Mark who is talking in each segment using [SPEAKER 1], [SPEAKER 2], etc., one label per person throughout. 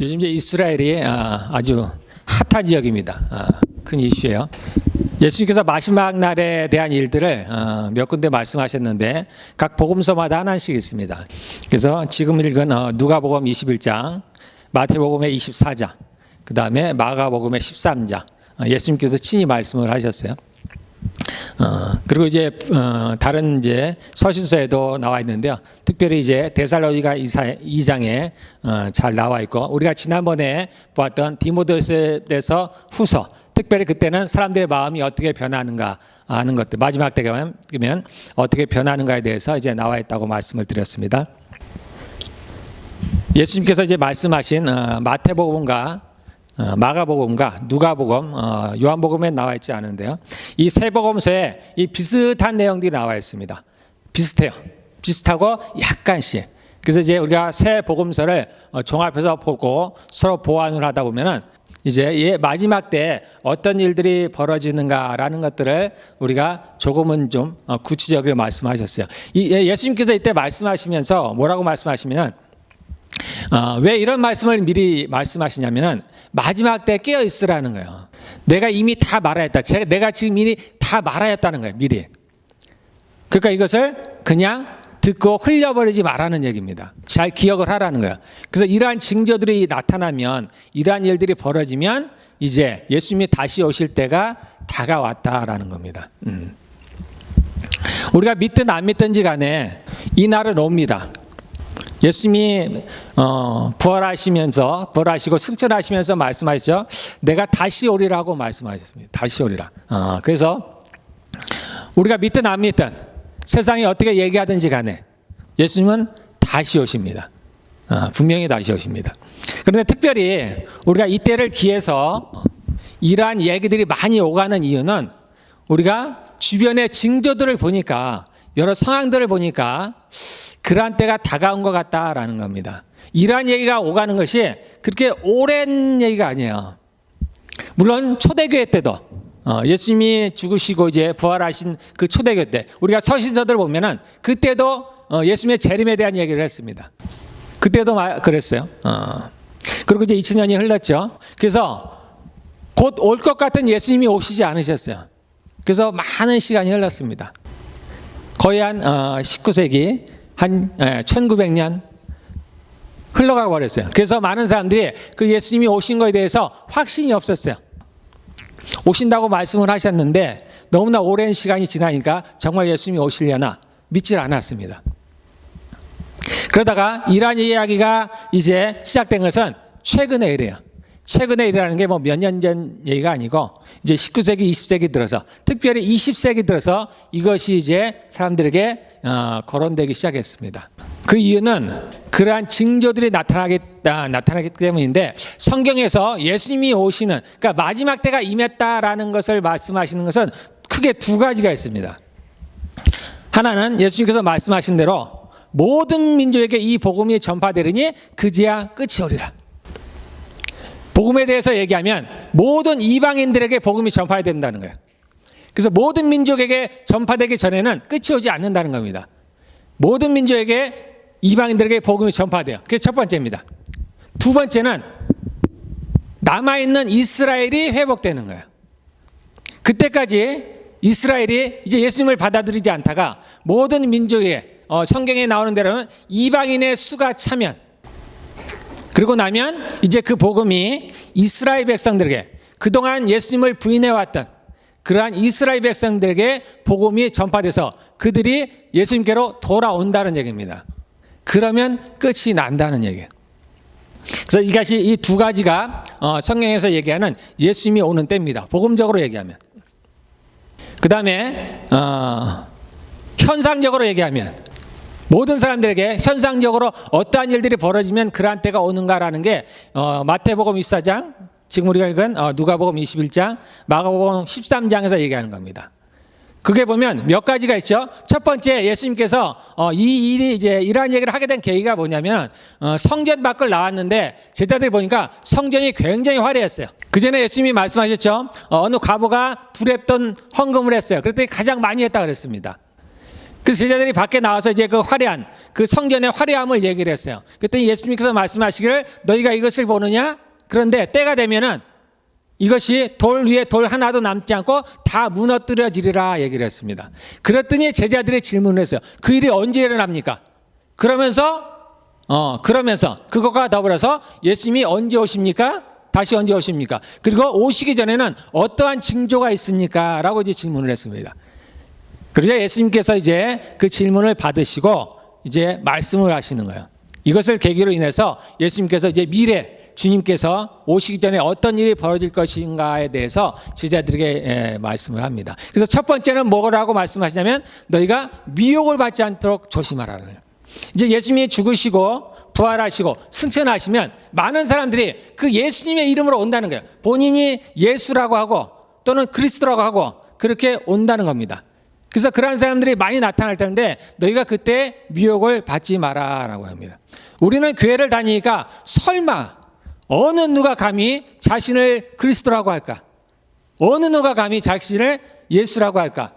[SPEAKER 1] 요즘 이제 이스라엘이 아주 핫한 지역입니다. 큰 이슈예요. 예수님께서 마지막 날에 대한 일들을 몇 군데 말씀하셨는데 각 복음서마다 하나씩 있습니다. 그래서 지금 읽은 누가복음 21장, 마태복음의 24장, 그 다음에 마가복음의 13장 예수님께서 친히 말씀을 하셨어요. 그리고 이제 다른 이제 서신서에도 나와 있는데요. 특별히 이제 데살로니가 2장에 잘 나와 있고, 우리가 지난번에 보았던 디모데후서 후서, 특별히 그때는 사람들의 마음이 어떻게 변하는가 하는 것들, 마지막 때가 되면 어떻게 변하는가에 대해서 이제 나와 있다고 말씀을 드렸습니다. 예수님께서 이제 말씀하신 마태복음과 마가복음과 누가복음, 요한복음에 나와 있지 않은데요. 이 세 복음서에 이 비슷한 내용들이 나와 있습니다. 비슷해요. 비슷하고 약간씩. 그래서 이제 우리가 세 복음서를 종합해서 보고 서로 보완을 하다 보면은 이제 마지막 때 어떤 일들이 벌어지는가라는 것들을 우리가 조금은 좀 구체적으로 말씀하셨어요. 예수님께서 이때 말씀하시면서 뭐라고 말씀하시면 왜 이런 말씀을 미리 말씀하시냐면은 마지막 때 깨어 있으라는 거예요. 내가 이미 다 말하였다. 내가 지금 이미 다 말하였다는 거예요. 미리. 그러니까 이것을 그냥 듣고 흘려버리지 말라는 얘기입니다. 잘 기억을 하라는 거예요. 그래서 이러한 징조들이 나타나면, 이러한 일들이 벌어지면 이제 예수님이 다시 오실 때가 다가왔다라는 겁니다. 우리가 믿든 안 믿든지 간에 이 날은 옵니다. 예수님이 부활하시고 승천하시면서 말씀하셨죠. 내가 다시 오리라고 말씀하셨습니다. 다시 오리라. 그래서 우리가 믿든 안 믿든 세상이 어떻게 얘기하든지 간에 예수님은 다시 오십니다. 분명히 다시 오십니다. 그런데 특별히 우리가 이때를 기해서 이러한 얘기들이 많이 오가는 이유는 우리가 주변의 징조들을 보니까, 여러 상황들을 보니까 그러한 때가 다가온 것 같다라는 겁니다. 이러한 얘기가 오가는 것이 그렇게 오랜 얘기가 아니에요. 물론 초대교회 때도 예수님이 죽으시고 이제 부활하신 그 초대교회 때 우리가 서신서들 보면은 그때도 예수님의 재림에 대한 얘기를 했습니다. 그때도 그랬어요. 그리고 이제 2000년이 흘렀죠. 그래서 곧 올 것 같은 예수님이 오시지 않으셨어요. 그래서 많은 시간이 흘렀습니다. 거의 한 19세기 한 1900년 흘러가 버렸어요. 그래서 많은 사람들이 그 예수님이 오신 것에 대해서 확신이 없었어요. 오신다고 말씀을 하셨는데 너무나 오랜 시간이 지나니까 정말 예수님이 오시려나 믿질 않았습니다. 그러다가 이러한 이야기가 이제 시작된 것은 최근의 일이에요. 최근의 일이라는 게 뭐 몇 년 전 얘기가 아니고 이제 19세기, 20세기 들어서, 특별히 20세기 들어서 이것이 이제 사람들에게 거론되기 시작했습니다. 그 이유는 그러한 징조들이 나타나기 때문인데, 성경에서 예수님이 오시는, 그러니까 마지막 때가 임했다라는 것을 말씀하시는 것은 크게 두 가지가 있습니다. 하나는 예수님께서 말씀하신 대로 모든 민족에게 이 복음이 전파되리니 그제야 끝이 오리라. 복음에 대해서 얘기하면 모든 이방인들에게 복음이 전파해야 된다는 거예요. 그래서 모든 민족에게 전파되기 전에는 끝이 오지 않는다는 겁니다. 모든 민족에게, 이방인들에게 복음이 전파돼요. 그게 첫 번째입니다. 두 번째는 남아있는 이스라엘이 회복되는 거예요. 그때까지 이스라엘이 이제 예수님을 받아들이지 않다가 모든 민족에, 성경에 나오는 대로는 이방인의 수가 차면, 그리고 나면 이제 그 복음이 이스라엘 백성들에게, 그동안 예수님을 부인해왔던 그러한 이스라엘 백성들에게 복음이 전파돼서 그들이 예수님께로 돌아온다는 얘기입니다. 그러면 끝이 난다는 얘기예요. 그래서 이것이 이 두 가지가 성경에서 얘기하는 예수님이 오는 때입니다. 복음적으로 얘기하면. 그 다음에 현상적으로 얘기하면 모든 사람들에게 현상적으로 어떠한 일들이 벌어지면 그러한 때가 오는가라는 게 마태복음 24장, 지금 우리가 읽은 누가복음 21장, 마가복음 13장에서 얘기하는 겁니다. 그게 보면 몇 가지가 있죠. 첫 번째, 예수님께서 이 일이 이제 이러한 얘기를 하게 된 계기가 뭐냐면 성전 밖을 나왔는데 제자들이 보니까 성전이 굉장히 화려했어요. 그 전에 예수님이 말씀하셨죠. 어느 과부가 두렙돈 헌금을 했어요. 그랬더니 가장 많이 했다 그랬습니다. 그래서 제자들이 밖에 나와서 이제 그 화려한, 그 성전의 화려함을 얘기를 했어요. 그랬더니 예수님께서 말씀하시기를 너희가 이것을 보느냐? 그런데 때가 되면은 이것이 돌 위에 돌 하나도 남지 않고 다 무너뜨려지리라 얘기를 했습니다. 그랬더니 제자들이 질문을 했어요. 그 일이 언제 일어납니까? 그러면서 그것과 더불어서 예수님이 언제 오십니까? 다시 언제 오십니까? 그리고 오시기 전에는 어떠한 징조가 있습니까? 라고 이제 질문을 했습니다. 그러자 예수님께서 이제 그 질문을 받으시고 이제 말씀을 하시는 거예요. 이것을 계기로 인해서 예수님께서 이제 미래 주님께서 오시기 전에 어떤 일이 벌어질 것인가에 대해서 제자들에게 말씀을 합니다. 그래서 첫 번째는 뭐라고 말씀하시냐면 너희가 미혹을 받지 않도록 조심하라는 거예요. 이제 예수님이 죽으시고 부활하시고 승천하시면 많은 사람들이 그 예수님의 이름으로 온다는 거예요. 본인이 예수라고 하고 또는 그리스도라고 하고 그렇게 온다는 겁니다. 그래서 그러한 사람들이 많이 나타날 텐데 너희가 그때 미혹을 받지 마라라고 합니다. 우리는 교회를 다니니까 설마 어느 누가 감히 자신을 그리스도라고 할까? 어느 누가 감히 자신을 예수라고 할까?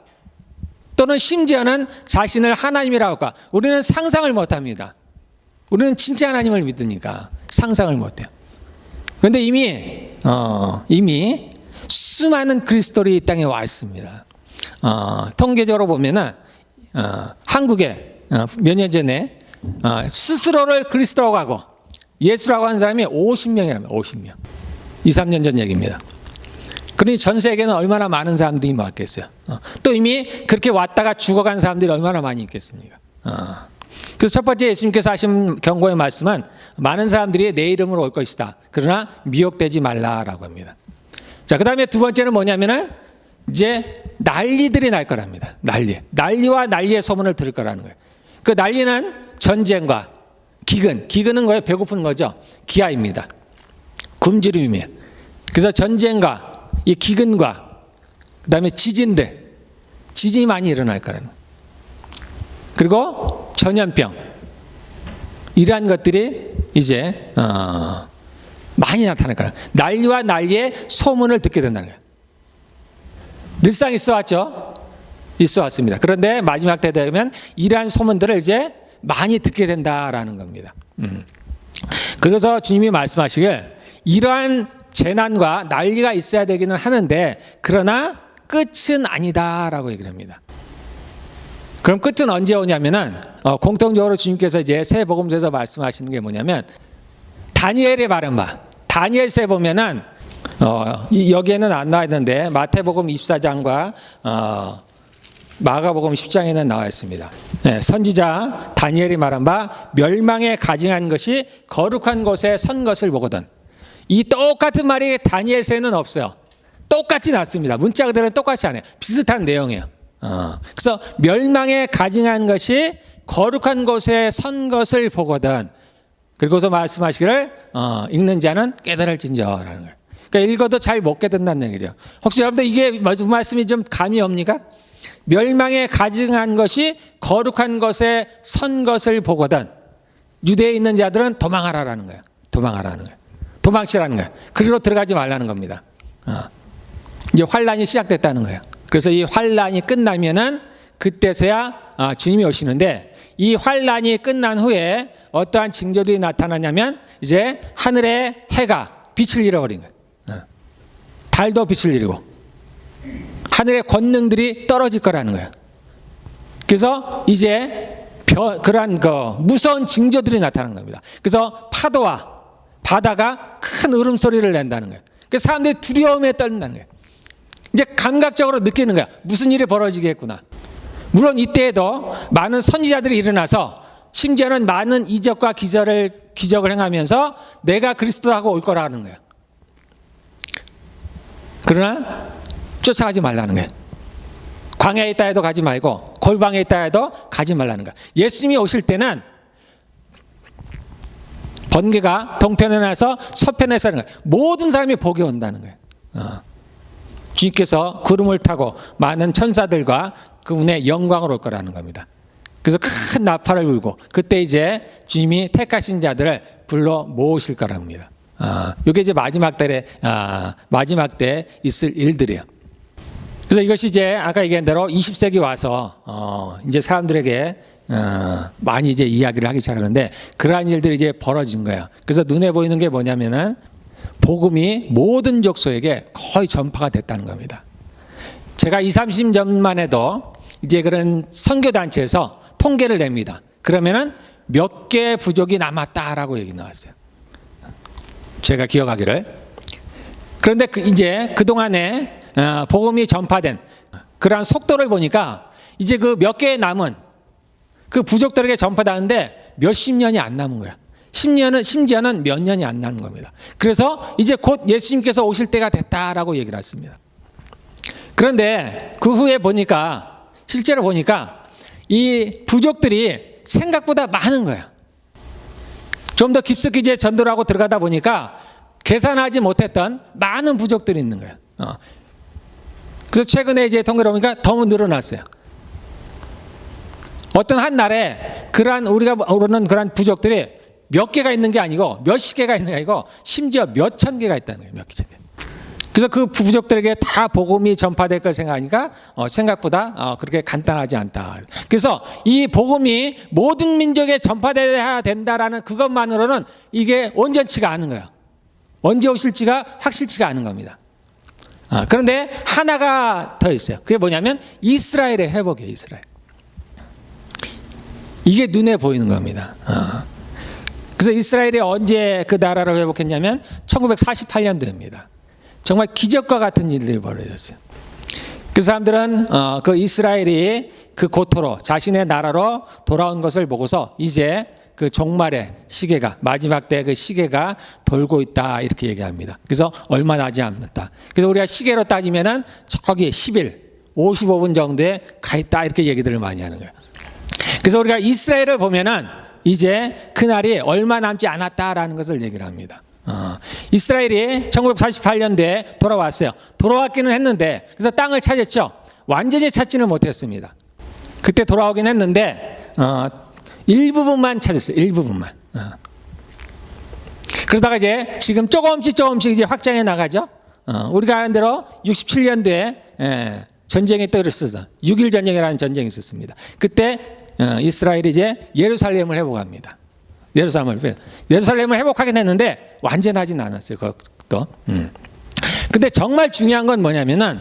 [SPEAKER 1] 또는 심지어는 자신을 하나님이라고 할까? 우리는 상상을 못합니다. 우리는 진짜 하나님을 믿으니까 상상을 못해요. 그런데 이미 수많은 그리스도인이 이 땅에 와 있습니다. 통계적으로 보면은 한국에 몇 년 전에 스스로를 그리스도라고 하고 예수라고 하는 사람이 50명이랍니다. 50명. 2, 3년 전 얘기입니다. 그러니 전 세계는 얼마나 많은 사람들이 왔겠어요. 또 이미 그렇게 왔다가 죽어간 사람들이 얼마나 많이 있겠습니까? 그래서 첫 번째 예수님께서 하신 경고의 말씀은 많은 사람들이 내 이름으로 올 것이다. 그러나 미혹되지 말라라고 합니다. 자, 그 다음에 두 번째는 뭐냐면은 이제 난리들이 날 거랍니다. 난리와 난리의 소문을 들을 거라는 거예요. 그 난리는 전쟁과 기근은 거예요. 배고픈 거죠. 기아입니다. 굶주림이에요. 그래서 전쟁과 이 기근과 그다음에 지진이 많이 일어날 거라는 거예요. 그리고 전염병 이러한 것들이 이제 많이 나타날 거예요. 난리와 난리의 소문을 듣게 된다는 거예요. 늘상 있어 왔습니다. 그런데 마지막 때 되면 이러한 소문들을 이제 많이 듣게 된다라는 겁니다. 그래서 주님이 말씀하시길 이러한 재난과 난리가 있어야 되기는 하는데 그러나 끝은 아니다라고 얘기를 합니다. 그럼 끝은 언제 오냐면은 공통적으로 주님께서 이제 새 복음서에서 말씀하시는 게 뭐냐면 다니엘의 말은 다니엘서에 보면은 여기에는 안 나와 있는데 마태복음 24장과 마가복음 10장에는 나와 있습니다. 네, 선지자 다니엘이 말한 바 멸망에 가증한 것이 거룩한 곳에 선 것을 보거든. 이 똑같은 말이 다니엘서에는 없어요. 똑같진 않습니다. 문자 그대로 똑같이 안 해요. 비슷한 내용이에요. 그래서 멸망에 가증한 것이 거룩한 곳에 선 것을 보거든. 그리고서 말씀하시기를 읽는 자는 깨달을진저라는 거예요. 그러니까 읽어도 잘 못 깨닫는다는 얘기죠. 혹시 여러분들 이게 무슨 말씀이 좀 감이 옵니까? 멸망에 가증한 것이 거룩한 것에 선 것을 보거든. 유대에 있는 자들은 도망하라는 거예요. 도망치라는 거예요. 그리로 들어가지 말라는 겁니다. 이제 환란이 시작됐다는 거예요. 그래서 이 환란이 끝나면은 그때서야 주님이 오시는데 이 환란이 끝난 후에 어떠한 징조들이 나타나냐면 이제 하늘의 해가 빛을 잃어버린 거예요. 달도 빛을 잃고 하늘의 권능들이 떨어질 거라는 거예요. 그래서 이제 그러한 무서운 징조들이 나타나는 겁니다. 그래서 파도와 바다가 큰 울음소리를 낸다는 거예요. 그래서 사람들이 두려움에 떨린다는 거예요. 이제 감각적으로 느끼는 거야. 무슨 일이 벌어지겠구나. 물론 이때에도 많은 선지자들이 일어나서 심지어는 많은 이적과 기적을 행하면서 내가 그리스도하고 올 거라는 거예요. 그러나 쫓아가지 말라는 거예요. 광야에 있다 해도 가지 말고 골방에 있다 해도 가지 말라는 거예요. 예수님이 오실 때는 번개가 동편에 나서 서편에서 하는 거예요. 모든 사람이 복이 온다는 거예요. 주님께서 구름을 타고 많은 천사들과 그분의 영광으로 올 거라는 겁니다. 그래서 큰 나팔을 불고 그때 이제 주님이 택하신 자들을 불러 모으실 거랍니다. 이게 이제 마지막 때 있을 일들이에요. 그래서 이것이 이제 아까 얘기한 대로 20세기 와서 이제 사람들에게 많이 이제 이야기를 하기 시작하는데 그러한 일들이 이제 벌어진 거예요. 그래서 눈에 보이는 게 뭐냐면은 복음이 모든 족속에게 거의 전파가 됐다는 겁니다. 제가 20, 30년만 해도 이제 그런 선교단체에서 통계를 냅니다. 그러면은 몇 개 부족이 남았다라고 얘기 나왔어요. 제가 기억하기를. 그런데 이제 그동안에 복음이 전파된 그러한 속도를 보니까 이제 그 몇 개 남은 그 부족들에게 전파되는데 몇십 년이 안 남은 거야. 10년은 심지어는 몇 년이 안 남은 겁니다. 그래서 이제 곧 예수님께서 오실 때가 됐다라고 얘기를 했습니다. 그런데 그 후에 보니까 실제로 보니까 이 부족들이 생각보다 많은 거야. 좀 더 깊숙이 이제 전도를 하고 들어가다 보니까 계산하지 못했던 많은 부족들이 있는 거야. 그래서 최근에 이제 통계를 보니까 더 늘어났어요. 어떤 한 날에 그러한 우리가 모르는 그러한 부족들이 몇 개가 있는 게 아니고 몇십 개가 있는 게 아니고 심지어 몇천 개가 있다는 거예요. 몇천 개. 그래서 그 부족들에게 다 복음이 전파될 걸 생각하니까 생각보다 그렇게 간단하지 않다. 그래서 이 복음이 모든 민족에 전파되어야 된다라는 그것만으로는 이게 온전치가 않은 거예요. 언제 오실지가 확실치가 않은 겁니다. 그런데 하나가 더 있어요. 그게 뭐냐면 이스라엘의 회복이에요. 이스라엘. 이게 눈에 보이는 겁니다. 그래서 이스라엘이 언제 그 나라를 회복했냐면 1948년도입니다. 정말 기적과 같은 일들이 벌어졌어요. 그 사람들은 그 이스라엘이 그 고토로 자신의 나라로 돌아온 것을 보고서 이제 그 종말의 시계가 마지막 때 그 시계가 돌고 있다 이렇게 얘기합니다. 그래서 얼마 나지 않았다. 그래서 우리가 시계로 따지면은 저기 10일 55분 정도에 가 있다 이렇게 얘기들을 많이 하는 거예요. 그래서 우리가 이스라엘을 보면은 이제 그날이 얼마 남지 않았다라는 것을 얘기를 합니다. 이스라엘이 1948년도에 돌아왔어요. 돌아왔기는 했는데 그래서 땅을 찾았죠. 완전히 찾지는 못했습니다. 그때 돌아오긴 했는데 일부분만 찾았어요. 일부분만. 그러다가 이제 지금 조금씩 이제 확장해 나가죠. 우리가 아는 대로 67년도에 전쟁이 또 일었어요. 6.1 전쟁이라는 전쟁이 있었습니다. 그때 이스라엘이 이제 예루살렘을 회복합니다. 예루살렘을 회복하긴 했는데 완전하진 않았어요. 그것도. 근데 정말 중요한 건 뭐냐면은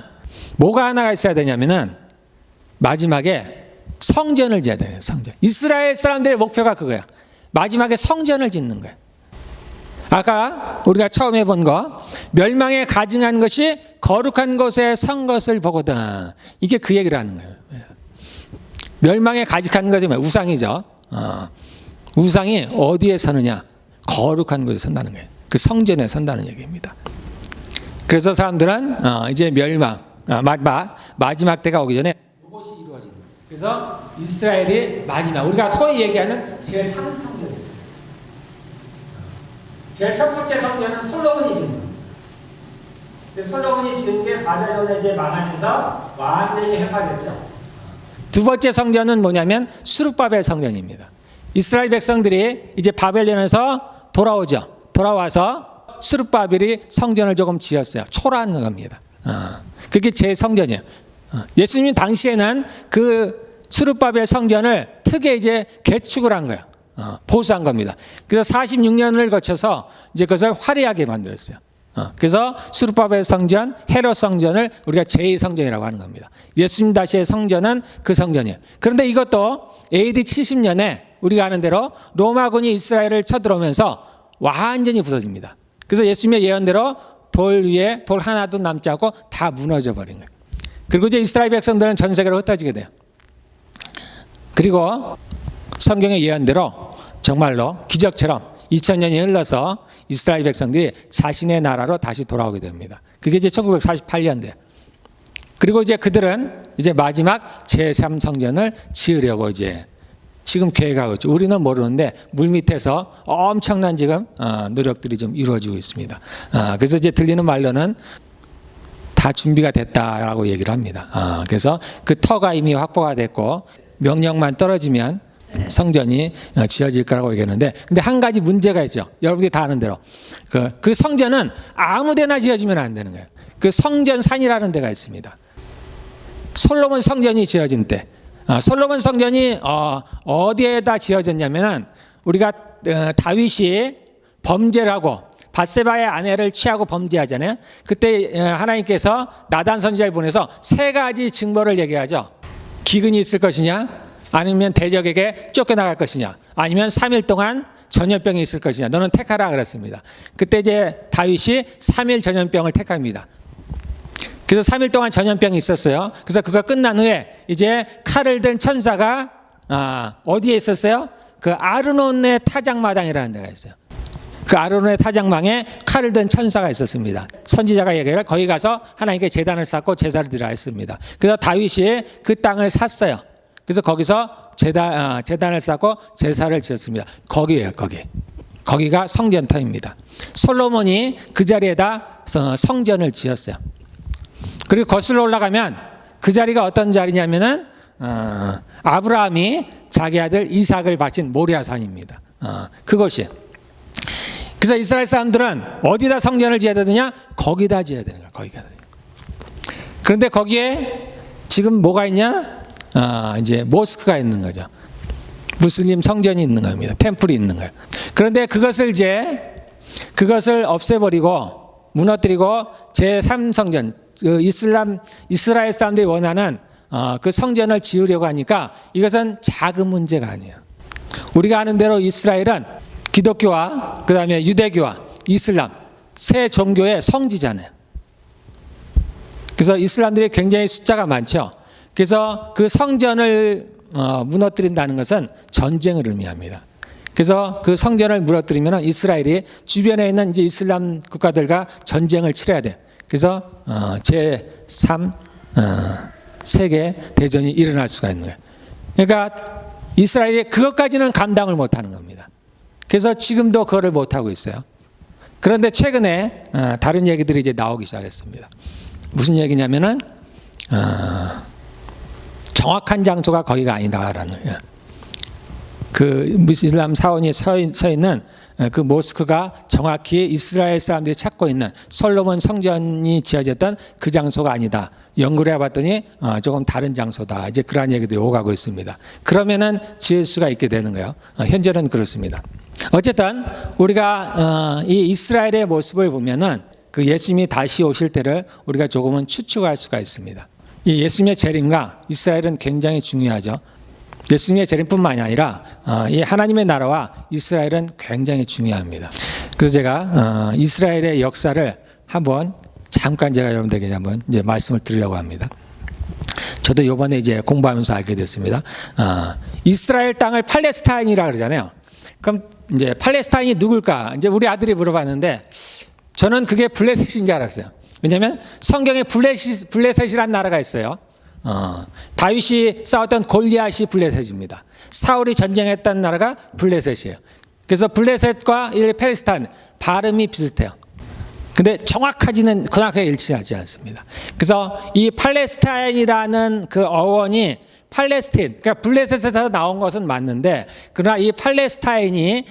[SPEAKER 1] 뭐가 하나가 있어야 되냐면은 마지막에 성전을 지어야 돼요. 성전. 이스라엘 사람들의 목표가 그거야. 마지막에 성전을 짓는 거야. 아까 우리가 처음에 본 거 멸망에 가증한 것이 거룩한 곳에 선 것을 보거든. 이게 그 얘기를 하는 거예요. 멸망에 가증한 것이 뭐야? 우상이죠. 우상이 어디에 서느냐? 거룩한 곳에 선다는 거예요. 그 성전에 선다는 얘기입니다. 그래서 사람들은 이제 멸망, 마지막 때가 오기 전에 이것이 이루어지는 거예요. 그래서 이스라엘이 마지막, 우리가 소위 얘기하는 제3성전입니다. 제일 첫 번째 성전은 솔로몬이 지은 거예요. 솔로몬이 지은 게 바벨론에 이제 망하면서 완전히 해파됐죠. 두 번째 성전은 뭐냐면 수룹바벨 성전입니다. 이스라엘 백성들이 이제 바벨론에서 돌아오죠. 돌아와서 수룹바벨이 성전을 조금 지었어요. 초라한 겁니다. 그게 제 성전이에요. 예수님 당시에는 그 수룹바벨 성전을 크게 이제 개축을 한 거예요. 보수한 겁니다. 그래서 46년을 거쳐서 이제 그것을 화려하게 만들었어요. 그래서 수룹바벨 성전, 헤롯 성전을 우리가 제2성전이라고 하는 겁니다. 예수님 다시의 성전은 그 성전이에요. 그런데 이것도 AD 70년에 우리가 아는 대로 로마군이 이스라엘을 쳐들어오면서 완전히 부서집니다. 그래서 예수님의 예언대로 돌 위에 돌 하나도 남지 않고 다 무너져 버린 거예요. 그리고 이제 이스라엘 백성들은 전 세계로 흩어지게 돼요. 그리고 성경의 예언대로 정말로 기적처럼 2000년이 흘러서 이스라엘 백성들이 자신의 나라로 다시 돌아오게 됩니다. 그게 이제 1948년도에. 그리고 이제 그들은 이제 마지막 제3성전을 지으려고 이제 지금 계획하고 있죠. 우리는 모르는데 물밑에서 엄청난 지금 노력들이 좀 이루어지고 있습니다. 그래서 이제 들리는 말로는 다 준비가 됐다라고 얘기를 합니다. 그래서 그 터가 이미 확보가 됐고 명령만 떨어지면 성전이 지어질 거라고 얘기했는데, 근데 한 가지 문제가 있죠. 여러분들이 다 아는 대로 그 성전은 아무데나 지어지면 안 되는 거예요. 그 성전산이라는 데가 있습니다. 솔로몬 성전이 지어진 때. 솔로몬 성전이 어디에다 지어졌냐면은 우리가 다윗이 범죄를 하고 밧세바의 아내를 취하고 범죄하잖아요. 그때 하나님께서 나단 선지자를 보내서 세 가지 징벌을 얘기하죠. 기근이 있을 것이냐, 아니면 대적에게 쫓겨나갈 것이냐, 아니면 3일 동안 전염병이 있을 것이냐. 너는 택하라 그랬습니다. 그때 이제 다윗이 3일 전염병을 택합니다. 그래서 3일 동안 전염병이 있었어요. 그래서 그거 끝난 후에 이제 칼을 든 천사가 어디에 있었어요? 그 아르논의 타작마당이라는 데가 있어요. 그 아르논의 타작망에 칼을 든 천사가 있었습니다. 선지자가 얘기를 거기 가서 하나님께 제단을 쌓고 제사를 드리라 했습니다. 그래서 다윗이 그 땅을 샀어요. 그래서 거기서 제단을 쌓고 제사를 지었습니다. 거기예요, 거기. 거기가 성전터입니다. 솔로몬이 그 자리에다 성전을 지었어요. 그리고 거슬러 올라가면 그 자리가 어떤 자리냐면은 아브라함이 자기 아들 이삭을 바친 모리아산입니다. 그것이. 그래서 이스라엘 사람들은 어디다 성전을 지어야 되느냐? 거기다 지어야 되는 거야. 거기다. 그런데 거기에 지금 뭐가 있냐? 이제 모스크가 있는 거죠. 무슬림 성전이 있는 겁니다. 템플이 있는 거예요. 그런데 그것을 없애버리고 무너뜨리고 제3성전, 이스라엘 사람들이 원하는 그 성전을 지으려고 하니까 이것은 작은 문제가 아니에요. 우리가 아는 대로 이스라엘은 기독교와 그 다음에 유대교와 이슬람 세 종교의 성지잖아요. 그래서 이슬람들이 굉장히 숫자가 많죠. 그래서 그 성전을 무너뜨린다는 것은 전쟁을 의미합니다. 그래서 그 성전을 무너뜨리면 이스라엘이 주변에 있는 이제 이슬람 국가들과 전쟁을 치러야 돼. 그래서 제3 세계 대전이 일어날 수가 있는 거예요. 그러니까 이스라엘이 그것까지는 감당을 못하는 겁니다. 그래서 지금도 그거를 못하고 있어요. 그런데 최근에 다른 얘기들이 이제 나오기 시작했습니다. 무슨 얘기냐면은 정확한 장소가 거기가 아니다라는 거예요. 그 이슬람 사원이 서 있는 그 모스크가 정확히 이스라엘 사람들이 찾고 있는 솔로몬 성전이 지어졌던 그 장소가 아니다. 연구를 해봤더니 조금 다른 장소다. 이제 그러한 얘기들이 오가고 있습니다. 그러면은 지을 수가 있게 되는 거예요. 현재는 그렇습니다. 어쨌든 우리가 이 이스라엘의 모습을 보면은 그 예수님이 다시 오실 때를 우리가 조금은 추측할 수가 있습니다. 이 예수님의 재림과 이스라엘은 굉장히 중요하죠. 예수님의 재림뿐만이 아니라 이 하나님의 나라와 이스라엘은 굉장히 중요합니다. 그래서 제가 이스라엘의 역사를 한번 잠깐 제가 여러분들에게 한번 이제 말씀을 드리려고 합니다. 저도 이번에 이제 공부하면서 알게 됐습니다. 이스라엘 땅을 팔레스타인이라 그러잖아요. 그럼 이제 팔레스타인이 누굴까? 이제 우리 아들이 물어봤는데 저는 그게 블레셋인 줄 알았어요. 왜냐하면 성경에 블레셋이라는 나라가 있어요. 다윗이 싸웠던 골리앗이 블레셋입니다. 사울이 전쟁했던 나라가 블레셋이에요. 그래서 블레셋과 이 팔레스타인 발음이 비슷해요. 근데 정확하게 일치하지 않습니다. 그래서 이 팔레스타인이라는 그 어원이 팔레스틴, 그러니까 블레셋에서 나온 것은 맞는데 그러나 이 팔레스타인이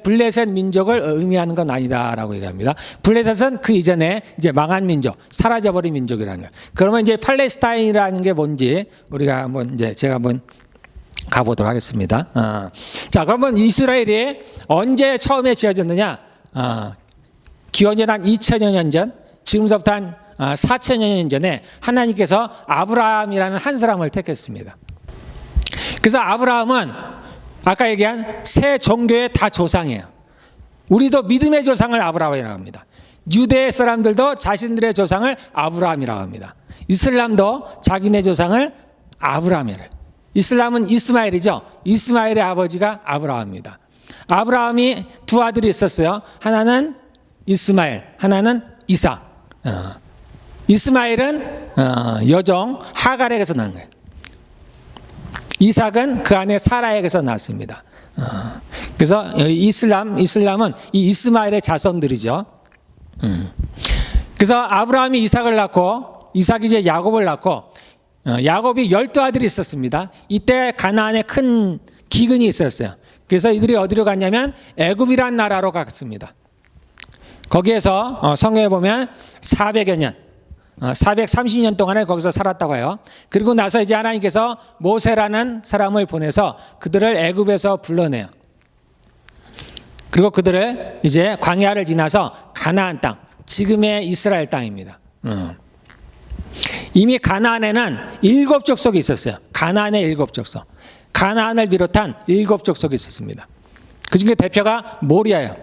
[SPEAKER 1] 블레셋 민족을 의미하는 건 아니다라고 얘기합니다. 블레셋은 그 이전에 이제 망한 민족, 사라져버린 민족이라는 거예요. 그러면 이제 팔레스타인이라는 게 뭔지 우리가 한번 이제 제가 한번 가보도록 하겠습니다. 자, 그러면 이스라엘이 언제 처음에 지어졌느냐? 기원전 한 2000여 년 전, 지금서부터 한 4천여 년 전에 하나님께서 아브라함이라는 한 사람을 택했습니다. 그래서 아브라함은 아까 얘기한 세 종교의 다 조상이에요. 우리도 믿음의 조상을 아브라함이라고 합니다. 유대 사람들도 자신들의 조상을 아브라함이라고 합니다. 이슬람도 자기네 조상을 아브라함이래요. 이슬람은 이스마엘이죠. 이스마엘의 아버지가 아브라함입니다. 아브라함이 두 아들이 있었어요. 하나는 이스마엘, 하나는 이삭. 이스마엘은 여종 하갈에게서 난 거예요. 이삭은 그 안에 사라에게서 났습니다. 그래서 이슬람은 이 이스마엘의 자손들이죠. 그래서 아브라함이 이삭을 낳고 이삭이 이제 야곱을 낳고 야곱이 12아들이 있었습니다. 이때 가나안에 큰 기근이 있었어요. 그래서 이들이 어디로 갔냐면 애굽이란 나라로 갔습니다. 거기에서 성경에 보면 400여 년 430년 동안에 거기서 살았다고 해요. 그리고 나서 이제 하나님께서 모세라는 사람을 보내서 그들을 애굽에서 불러내요. 그리고 그들을 이제 광야를 지나서 가나안 땅, 지금의 이스라엘 땅입니다. 이미 가나안에는 7 족속이 있었어요. 가나안의 7 족속. 가나안을 비롯한 7 족속이 있었습니다. 그중에 대표가 모리아예요.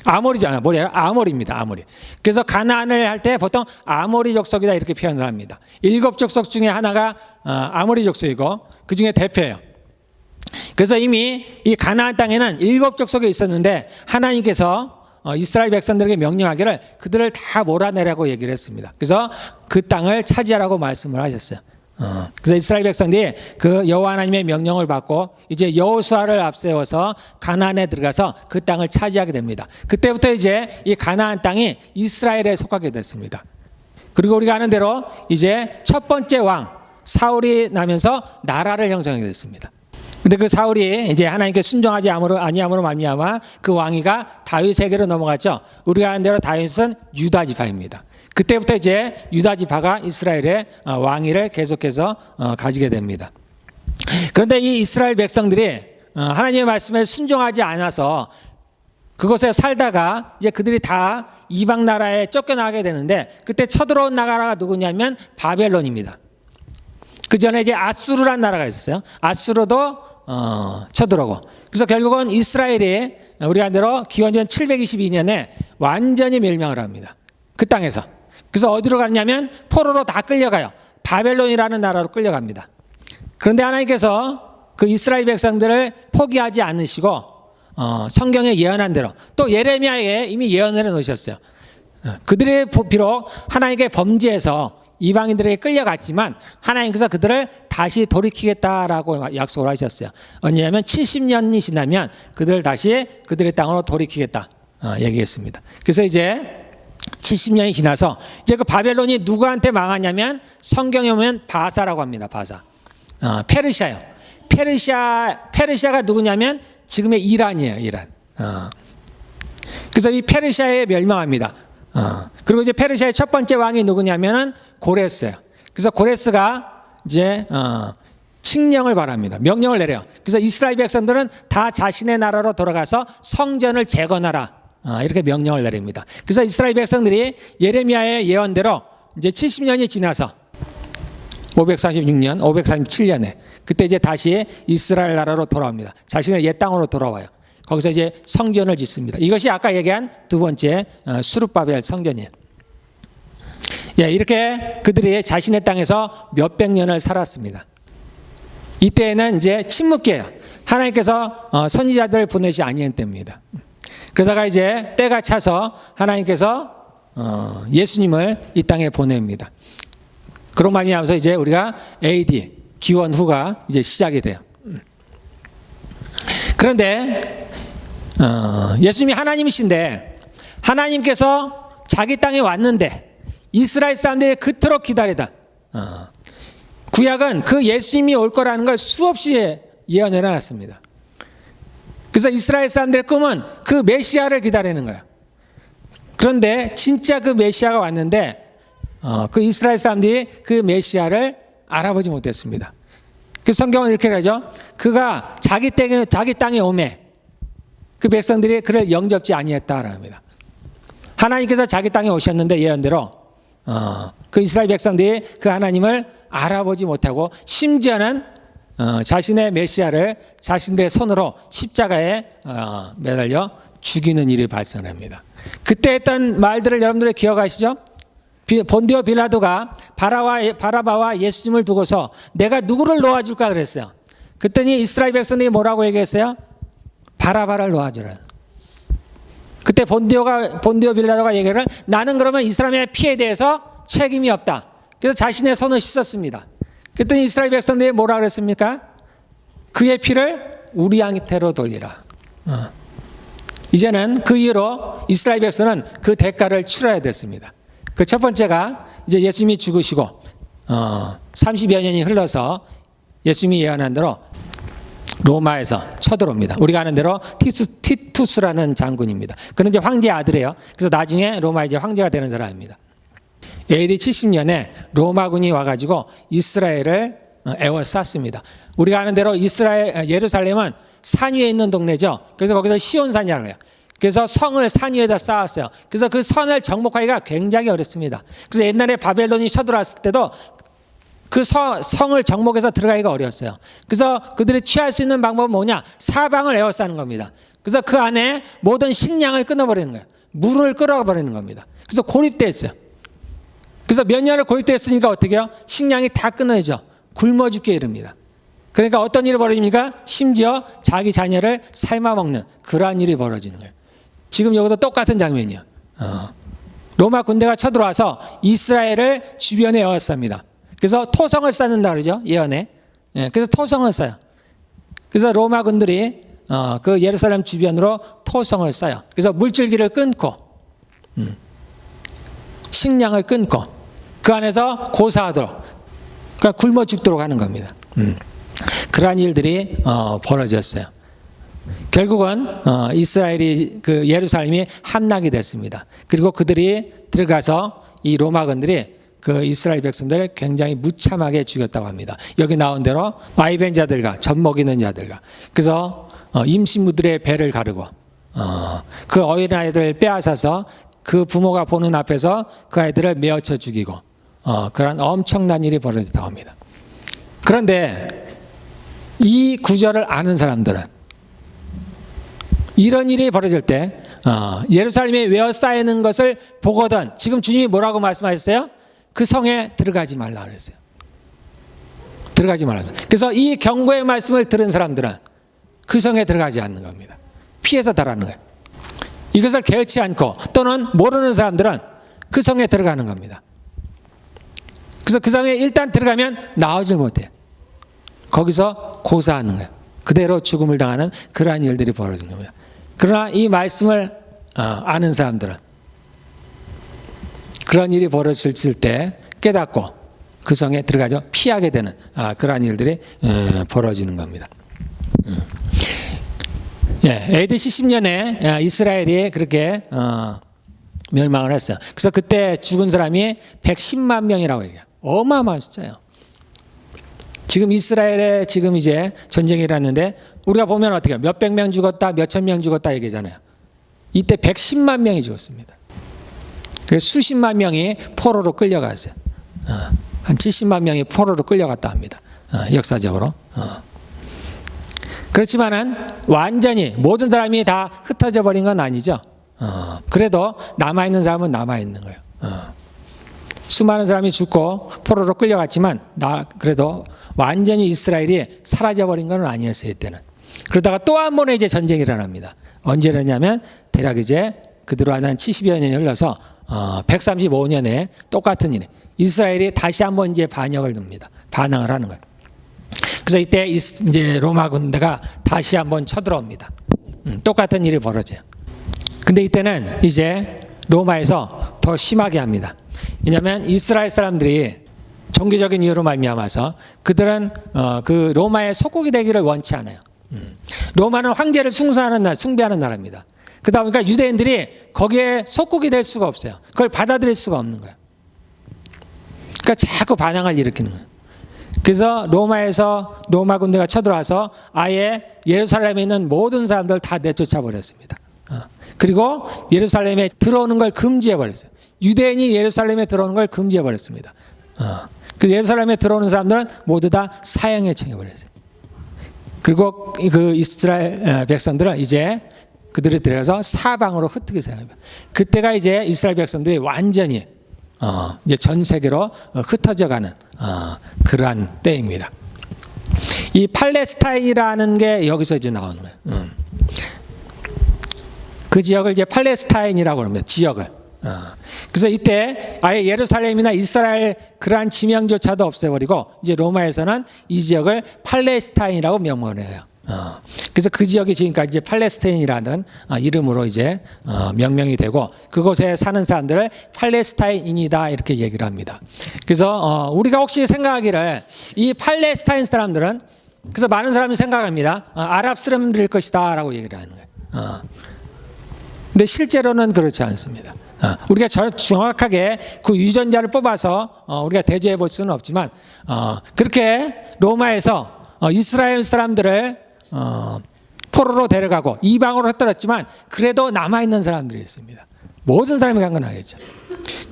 [SPEAKER 1] 아모리잖아요. 모리아요. 아모리입니다. 아모리. 그래서 가나안을 할 때 보통 아모리 족속이다 이렇게 표현을 합니다. 7 족속 중에 하나가 아모리 족속이고 그중에 대표예요. 그래서 이미 이 가나안 땅에는 7 족속이 있었는데 하나님께서 이스라엘 백성들에게 명령하기를 그들을 다 몰아내라고 얘기를 했습니다. 그래서 그 땅을 차지하라고 말씀을 하셨어요. 그래서 이스라엘 백성들이 그 여호와 하나님의 명령을 받고 이제 여호수아를 앞세워서 가나안에 들어가서 그 땅을 차지하게 됩니다. 그때부터 이제 이 가나안 땅이 이스라엘에 속하게 됐습니다. 그리고 우리가 아는 대로 이제 첫 번째 왕 사울이 나면서 나라를 형성하게 됐습니다. 근데 그 사울이 이제 하나님께 순종하지 아니함으로 말미암아 그 왕위가 다윗에게로 넘어갔죠. 우리가 아는 대로 다윗은 유다 지파입니다. 그때부터 이제 유다 지파가 이스라엘의 왕위를 계속해서 가지게 됩니다. 그런데 이 이스라엘 백성들이 하나님의 말씀에 순종하지 않아서 그곳에 살다가 이제 그들이 다 이방 나라에 쫓겨나게 되는데 그때 쳐들어온 나라가 누구냐면 바벨론입니다. 그 전에 이제 아수르라는 나라가 있었어요. 아수르도 쳐들어오고 그래서 결국은 이스라엘이 우리가 한 대로 기원전 722년에 완전히 멸망을 합니다. 그 땅에서. 그래서 어디로 가냐면 포로로 다 끌려가요. 바벨론이라는 나라로 끌려갑니다. 그런데 하나님께서 그 이스라엘 백성들을 포기하지 않으시고 성경에 예언한 대로 또 예레미야에 이미 예언을 해놓으셨어요. 그들이 비록 하나님께 범죄해서 이방인들에게 끌려갔지만 하나님께서 그들을 다시 돌이키겠다라고 약속을 하셨어요. 언제냐면 70년이 지나면 그들을 다시 그들의 땅으로 돌이키겠다 얘기했습니다. 그래서 이제 70년이 지나서 이제 그 바벨론이 누구한테 망하냐면 성경에 보면 바사라고 합니다. 바사. 페르시아요. 페르시아가 누구냐면 지금의 이란이에요. 이란. 그래서 이 페르시아에 멸망합니다. 그리고 이제 페르시아의 첫 번째 왕이 누구냐면은 고레스예요. 그래서 고레스가 이제 칙령을 바랍니다. 명령을 내려요. 그래서 이스라엘 백성들은 다 자신의 나라로 돌아가서 성전을 재건하라. 이렇게 명령을 내립니다. 그래서 이스라엘 백성들이 예레미야의 예언대로 이제 70년이 지나서 536년, 537년에 그때 이제 다시 이스라엘 나라로 돌아옵니다. 자신의 옛 땅으로 돌아와요. 거기서 이제 성전을 짓습니다. 이것이 아까 얘기한 두 번째 수룹바벨 성전이에요. 예, 이렇게 그들이 자신의 땅에서 몇백 년을 살았습니다. 이때에는 이제 침묵기예요. 하나님께서 선지자들을 보내지 아니한 때입니다. 그러다가 이제 때가 차서 하나님께서 예수님을 이 땅에 보냅니다. 그런 말미암아서 이제 우리가 AD 기원 후가 이제 시작이 돼요. 그런데 예수님이 하나님이신데 하나님께서 자기 땅에 왔는데 이스라엘 사람들이 그토록 기다리다. 구약은 그 예수님이 올 거라는 걸 수없이 예언해 놨습니다. 그래서 이스라엘 사람들의 꿈은 그 메시아를 기다리는 거예요. 그런데 진짜 그 메시아가 왔는데 그 이스라엘 사람들이 그 메시아를 알아보지 못했습니다. 그 성경은 이렇게 가죠. 그가 자기 땅에 오매 그 백성들이 그를 영접지 아니했다라고 합니다. 하나님께서 자기 땅에 오셨는데 예언대로 그 이스라엘 백성들이 그 하나님을 알아보지 못하고 심지어는 자신의 메시아를 자신들의 손으로 십자가에 매달려 죽이는 일이 발생합니다. 그때 했던 말들을 여러분들이 기억하시죠? 본디오 빌라도가 바라바와 예수님을 두고서 내가 누구를 놓아줄까 그랬어요. 그랬더니 이스라엘 백성들이 뭐라고 얘기했어요? 바라바를 놓아주라. 그때 본디오 빌라도가 얘기를 나는 그러면 이 사람의 피에 대해서 책임이 없다. 그래서 자신의 손을 씻었습니다. 그랬더니 이스라엘 백성들이 뭐라 그랬습니까? 그의 피를 우리한테로 돌리라. 이제는 그 이후로 이스라엘 백성은 그 대가를 치러야 됐습니다. 그 첫 번째가 이제 예수님이 죽으시고 30여 년이 흘러서 예수님이 예언한 대로 로마에서 쳐들어옵니다. 우리가 아는 대로 티투스라는 장군입니다. 그는 이제 황제의 아들이에요. 그래서 나중에 로마 이제 황제가 되는 사람입니다. AD 70년에 로마군이 와가지고 이스라엘을 에워쌌습니다. 우리가 아는 대로 예루살렘은 산 위에 있는 동네죠. 그래서 거기서 시온산이라고 해요. 그래서 성을 산 위에다 쌓았어요. 그래서 그 선을 정복하기가 굉장히 어렵습니다. 그래서 옛날에 바벨론이 쳐들어왔을 때도 그 성을 정복해서 들어가기가 어려웠어요. 그래서 그들이 취할 수 있는 방법은 뭐냐? 사방을 에워싸는 겁니다. 그래서 그 안에 모든 식량을 끊어버리는 거예요. 물을 끌어버리는 겁니다. 그래서 고립돼 있어요. 그래서 몇 년을 고립돼 있으니까 어떻게 해요? 식량이 다 끊어지죠. 굶어 죽게 이릅니다. 그러니까 어떤 일이 벌어집니까? 심지어 자기 자녀를 삶아먹는 그러한 일이 벌어지는 거예요. 지금 여기도 똑같은 장면이에요. 로마 군대가 쳐들어와서 이스라엘을 주변에 에워쌉니다. 그래서 토성을 쌓는다 그러죠. 예언에. 그래서 토성을 쌓아요. 그래서 로마 군들이 그 예루살렘 주변으로 토성을 쌓아요. 그래서 물줄기를 끊고 식량을 끊고 그 안에서 고사하도록, 그러니까 굶어 죽도록 하는 겁니다. 그러한 일들이 벌어졌어요. 결국은 이스라엘이 그 예루살렘이 함락이 됐습니다. 그리고 그들이 들어가서 이 로마군들이 그 이스라엘 백성들을 굉장히 무참하게 죽였다고 합니다. 여기 나온 대로 아이벤 자들과 젖 먹이는 자들과, 그래서 임신부들의 배를 가르고 그 어린아이들을 빼앗아서 그 부모가 보는 앞에서 그 아이들을 메어쳐 죽이고 그런 엄청난 일이 벌어졌다고 합니다. 그런데 이 구절을 아는 사람들은 이런 일이 벌어질 때 예루살렘에 외워싸이는 것을 보거든 지금 주님이 뭐라고 말씀하셨어요? 그 성에 들어가지 말라 그랬어요. 들어가지 말라. 그래서 이 경고의 말씀을 들은 사람들은 그 성에 들어가지 않는 겁니다. 피해서 달하는 거예요. 이것을 개의치 않고 또는 모르는 사람들은 그 성에 들어가는 겁니다. 그래서 그 성에 일단 들어가면 나오질 못해요. 거기서 고사하는 거예요. 그대로 죽음을 당하는 그러한 일들이 벌어진 겁니다. 그러나 이 말씀을 아는 사람들은 그런 일이 벌어질 때 깨닫고 그 성에 들어가죠. 피하게 되는 그러한 일들이 벌어지는 겁니다. AD 70년에 이스라엘이 그렇게 멸망을 했어요. 그래서 그때 죽은 사람이 110만 명이라고 얘기해요. 어마어마한 숫자예요. 지금 이스라엘에 지금 이제 전쟁이 일어났는데 우리가 보면 어떻게 해요? 몇백 명 죽었다, 몇천 명 죽었다 얘기잖아요. 이때 110만 명이 죽었습니다. 그래서 수십만 명이 포로로 끌려갔어요. 한 70만 명이 포로로 끌려갔다 합니다. 역사적으로. 그렇지만은 완전히 모든 사람이 다 흩어져 버린 건 아니죠. 그래도 남아있는 사람은 남아있는 거예요. 수많은 사람이 죽고 포로로 끌려갔지만 그래도 완전히 이스라엘이 사라져버린 건 아니었어요. 이때는. 그러다가 또 한 번의 이제 전쟁이 일어납니다. 언제 일어나냐면 대략 이제 그대로 한 70여 년이 흘러서 135년에 똑같은 일에 이스라엘이 다시 한번 이제 반역을 줍니다. 반항을 하는 거예요. 그래서 이때 이제 로마 군대가 다시 한번 쳐들어옵니다. 똑같은 일이 벌어져요. 근데 이때는 이제 로마에서 더 심하게 합니다. 왜냐하면 이스라엘 사람들이 종교적인 이유로 말미암아서 그들은 그 로마의 속국이 되기를 원치 않아요. 로마는 황제를 숭배하는 나라입니다. 그러다 보니까 유대인들이 거기에 속국이 될 수가 없어요. 그걸 받아들일 수가 없는 거예요. 그러니까 자꾸 반항을 일으키는 거예요. 그래서 로마에서 로마 군대가 쳐들어와서 아예 예루살렘에 있는 모든 사람들 다 내쫓아 버렸습니다. 그리고 예루살렘에 들어오는 걸 금지해 버렸어요. 유대인이 예루살렘에 들어오는 걸 금지해 버렸습니다. 그 예루살렘에 들어오는 사람들은 모두 다 사형에 처해 버렸어요. 그리고 그 이스라엘 백성들은 이제 그들이 들어서 사방으로 흩어지기 시작합니다. 그때가 이제 이스라엘 백성들이 완전히 이제 전 세계로 흩어져가는 그러한 때입니다. 이 팔레스타인이라는 게 여기서 이제 나오는 거예요. 그 지역을 이제 팔레스타인이라고 합니다. 지역을. 그래서 이때 아예 예루살렘이나 이스라엘 그러한 지명조차도 없애버리고 이제 로마에서는 이 지역을 팔레스타인이라고 명명을 해요. 그래서 그 지역이 지금까지 이제 팔레스타인이라는 이름으로 이제 명명이 되고 그곳에 사는 사람들을 팔레스타인인이다 이렇게 얘기를 합니다. 그래서 우리가 혹시 생각하기를 이 팔레스타인 사람들은 그래서 많은 사람이 생각합니다. 아랍 사람들일 것이다 라고 얘기를 하는 거예요. 근데 실제로는 그렇지 않습니다. 우리가 정확하게 그 유전자를 뽑아서 우리가 대조해 볼 수는 없지만 그렇게 로마에서 이스라엘 사람들을 포로로 데려가고 이방으로 흩어졌지만 그래도 남아있는 사람들이 있습니다. 모든 사람이 간 건 아니죠.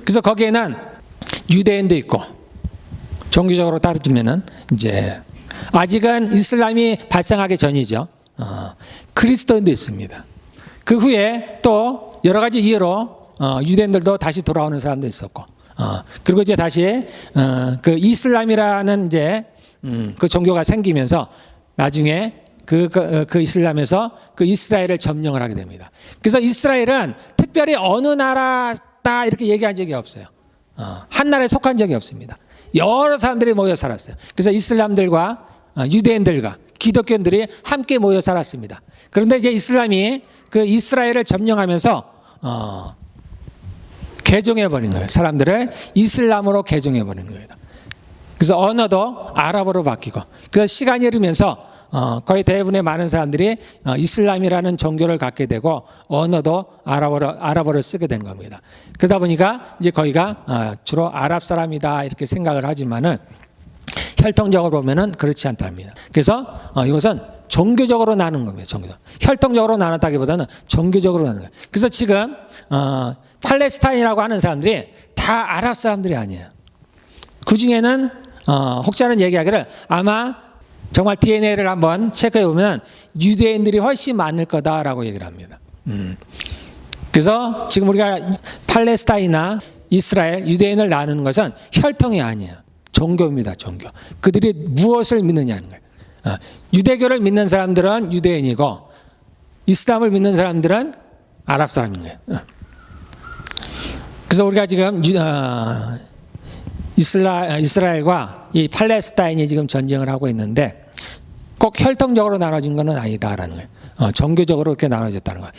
[SPEAKER 1] 그래서 거기에는 유대인도 있고 종교적으로 따르면은 이제 아직은 이슬람이 발생하기 전이죠. 그리스도인도 있습니다. 그 후에 또 여러 가지 이유로 유대인들도 다시 돌아오는 사람도 있었고, 그리고 이제 다시 그 이슬람이라는 이제 그 종교가 생기면서 나중에 그 이슬람에서 그 이스라엘을 점령을 하게 됩니다. 그래서 이스라엘은 특별히 어느 나라다 이렇게 얘기한 적이 없어요. 한 나라에 속한 적이 없습니다. 여러 사람들이 모여 살았어요. 그래서 이슬람들과 유대인들과 기독교인들이 함께 모여 살았습니다. 그런데 이제 이슬람이 그 이스라엘을 점령하면서 개종해버린 거예요. 사람들을 이슬람으로 개종해버린 거예요. 그래서 언어도 아랍어로 바뀌고, 그래서 시간이 흐르면서 거의 대부분의 많은 사람들이 이슬람이라는 종교를 갖게 되고 언어도 아랍어를 쓰게 된 겁니다. 그러다 보니까 이제 거기가 주로 아랍 사람이다 이렇게 생각을 하지만은 혈통적으로 보면은 그렇지 않답니다. 그래서 이것은 종교적으로 나눈 겁니다. 혈통적으로 나눴다기보다는 종교적으로 나눈 거예요. 그래서 지금 팔레스타인이라고 하는 사람들이 다 아랍 사람들이 아니에요. 그 중에는 혹자는 얘기하기를 아마 정말 DNA를 한번 체크해 보면 유대인들이 훨씬 많을 거다라고 얘기를 합니다. 그래서 지금 우리가 팔레스타인이나 이스라엘 유대인을 나누는 것은 혈통이 아니에요. 종교입니다. 종교. 그들이 무엇을 믿느냐는 거예요. 유대교를 믿는 사람들은 유대인이고 이슬람을 믿는 사람들은 아랍 사람인 거예요. 그래서 우리가 지금 이스라엘과 이 팔레스타인이 지금 전쟁을 하고 있는데 꼭 혈통적으로 나눠진 건 아니다라는 거예요. 종교적으로 이렇게 나눠졌다는 거예요.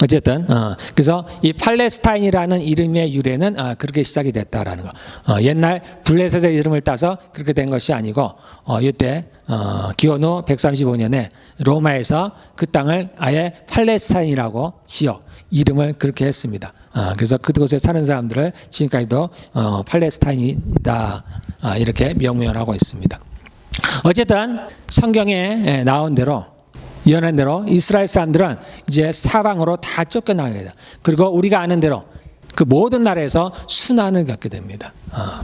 [SPEAKER 1] 어쨌든 그래서 이 팔레스타인이라는 이름의 유래는 그렇게 시작이 됐다라는 거. 옛날 블레셋의 이름을 따서 그렇게 된 것이 아니고 이때 기원후 135년에 로마에서 그 땅을 아예 팔레스타인이라고 지역 이름을 그렇게 했습니다. 그래서 그곳에 사는 사람들을 지금까지도 팔레스타인이다 이렇게 명명을 하고 있습니다. 어쨌든 성경에 나온 대로 예언한 대로 이스라엘 사람들은 이제 사방으로 다 쫓겨나게 돼요. 그리고 우리가 아는 대로 그 모든 나라에서 순환을 겪게 됩니다.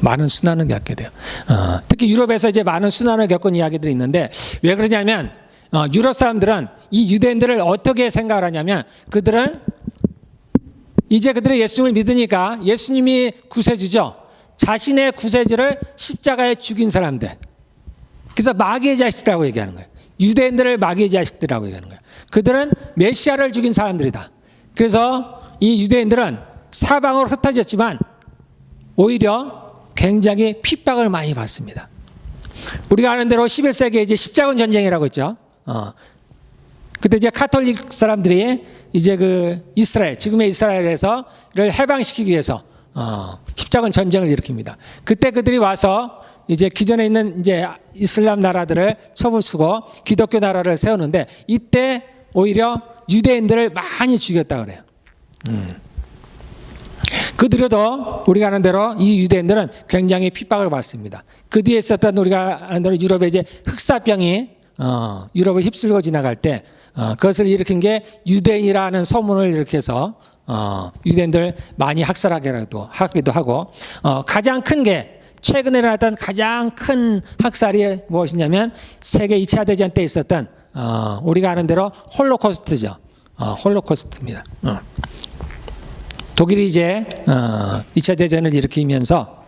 [SPEAKER 1] 많은 순환을 겪게 돼요. 특히 유럽에서 이제 많은 순환을 겪은 이야기들이 있는데 왜 그러냐면 유럽 사람들은 이 유대인들을 어떻게 생각을 하냐면 그들은 이제 그들의 예수님을 믿으니까 예수님이 구세주죠. 자신의 구세주를 십자가에 죽인 사람들. 그래서 마귀의 자식이라고 얘기하는 거예요. 유대인들을 마귀의 자식들이라고 얘기하는 거예요. 그들은 메시아를 죽인 사람들이다. 그래서 이 유대인들은 사방으로 흩어졌지만 오히려 굉장히 핍박을 많이 받습니다. 우리가 아는 대로 11세기에 이제 십자군 전쟁이라고 했죠. 그때 이제 카톨릭 사람들이 이제 그 이스라엘, 지금의 이스라엘에서를 해방시키기 위해서 십자군 전쟁을 일으킵니다. 그때 그들이 와서 이제 기존에 있는 이제 이슬람 나라들을 쳐부수고 기독교 나라를 세우는데 이때 오히려 유대인들을 많이 죽였다 그래요. 그들도 우리가 아는 대로 이 유대인들은 굉장히 핍박을 받습니다. 그 뒤에 있었던 우리가 아는 대로 유럽의 이제 흑사병이 유럽을 휩쓸고 지나갈 때 그것을 일으킨 게 유대인이라는 소문을 일으켜서 유대인들 많이 학살하기도 하고 가장 큰 게 최근에 일어났던 가장 큰 학살이 무엇이냐면 세계 2차 대전 때 있었던 우리가 아는 대로 홀로코스트죠. 홀로코스트입니다. 독일이 이제 2차 대전을 일으키면서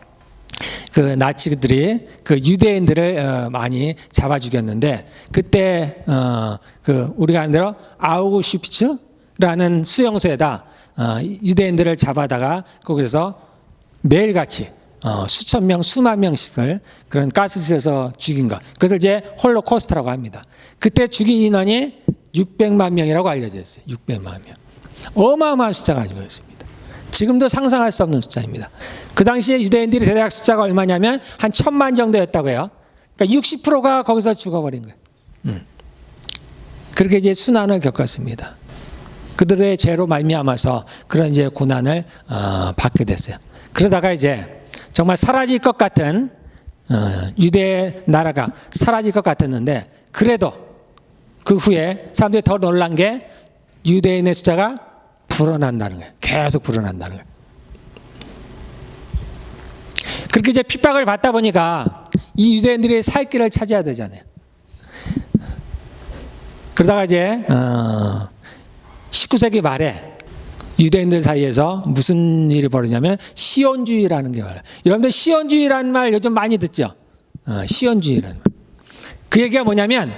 [SPEAKER 1] 그 나치들이 그 유대인들을 많이 잡아 죽였는데 그때 그 우리가 아는 대로 아우슈비츠라는 수용소에다 유대인들을 잡아다가 거기서 매일같이 수천 명, 수만 명씩을 그런 가스실에서 죽인 것. 그것을 이제 홀로코스트라고 합니다. 그때 죽인 인원이 600만 명이라고 알려져 있어요. 600만 명. 어마어마한 숫자가 가지고 있습니다. 지금도 상상할 수 없는 숫자입니다. 그 당시에 유대인들이 대략 숫자가 얼마냐면 한 1000만 정도였다고 해요. 그러니까 60%가 거기서 죽어버린 거예요. 그렇게 이제 순환을 겪었습니다. 그들의 죄로 말미암아서 그런 이제 고난을 받게 됐어요. 그러다가 이제 정말 사라질 것 같은 유대 나라가 사라질 것 같았는데, 그래도 그 후에 사람들이 더 놀란 게 유대인의 숫자가 불어난다는 거예요. 계속 불어난다는 거예요. 그렇게 이제 핍박을 받다 보니까 이 유대인들이 살 길을 찾아야 되잖아요. 그러다가 이제 19세기 말에 유대인들 사이에서 무슨 일이 벌어지냐면 시온주의라는 게 벌어요. 여러분들 시온주의라는 말 요즘 많이 듣죠? 시온주의라는 말. 그 얘기가 뭐냐면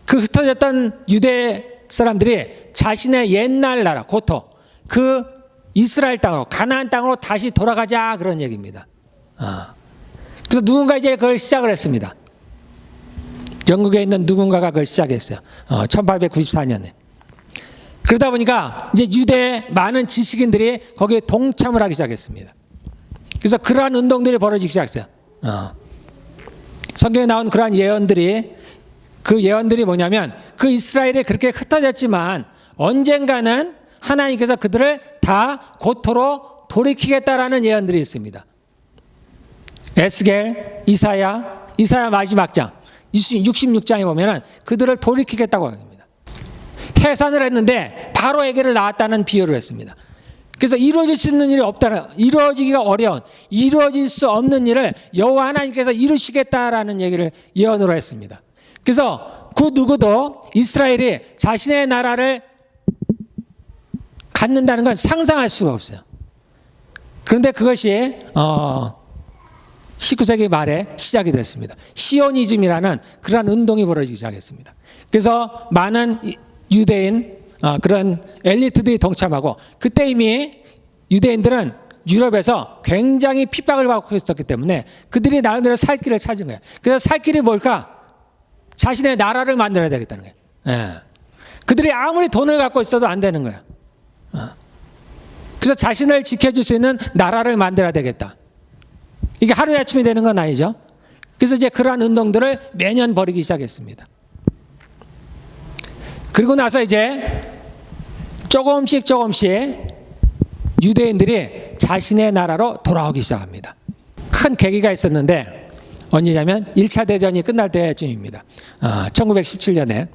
[SPEAKER 1] 그 흩어졌던 유대 사람들이 자신의 옛날 나라 고토, 그 이스라엘 땅으로, 가나안 땅으로 다시 돌아가자, 그런 얘기입니다. 그래서 누군가 이제 그걸 시작을 했습니다. 영국에 있는 누군가가 그걸 시작했어요. 1894년에. 그러다 보니까 이제 유대 많은 지식인들이 거기에 동참을 하기 시작했습니다. 그래서 그러한 운동들이 벌어지기 시작했어요. 성경에 나온 그러한 예언들이, 그 예언들이 뭐냐면 그 이스라엘이 그렇게 흩어졌지만 언젠가는 하나님께서 그들을 다 고토로 돌이키겠다라는 예언들이 있습니다. 에스겔, 이사야 마지막 장 66장에 보면은 그들을 돌이키겠다고 합니다. 해산을 했는데 바로에게를 낳았다는 비유를 했습니다. 그래서 이루어질 수 있는 일이 없다는, 이루어지기가 어려운, 이루어질 수 없는 일을 여호와 하나님께서 이루시겠다라는 얘기를 예언으로 했습니다. 그래서 그 누구도 이스라엘이 자신의 나라를 갖는다는 건 상상할 수가 없어요. 그런데 그것이 19세기 말에 시작이 됐습니다. 시오니즘이라는 그러한 운동이 벌어지기 시작했습니다. 그래서 많은 유대인 그런 엘리트들이 동참하고, 그때 이미 유대인들은 유럽에서 굉장히 핍박을 받고 있었기 때문에 그들이 나름대로 살 길을 찾은 거예요. 그래서 살 길이 뭘까? 자신의 나라를 만들어야 되겠다는 거예요. 예. 그들이 아무리 돈을 갖고 있어도 안 되는 거예요. 그래서 자신을 지켜줄 수 있는 나라를 만들어야 되겠다. 이게 하루아침에 되는 건 아니죠. 그래서 이제 그러한 운동들을 매년 벌이기 시작했습니다. 그리고 나서 이제 조금씩 유대인들이 자신의 나라로 돌아오기 시작합니다. 큰 계기가 있었는데 언제냐면 1차 대전이 끝날 때쯤입니다. 1917년에.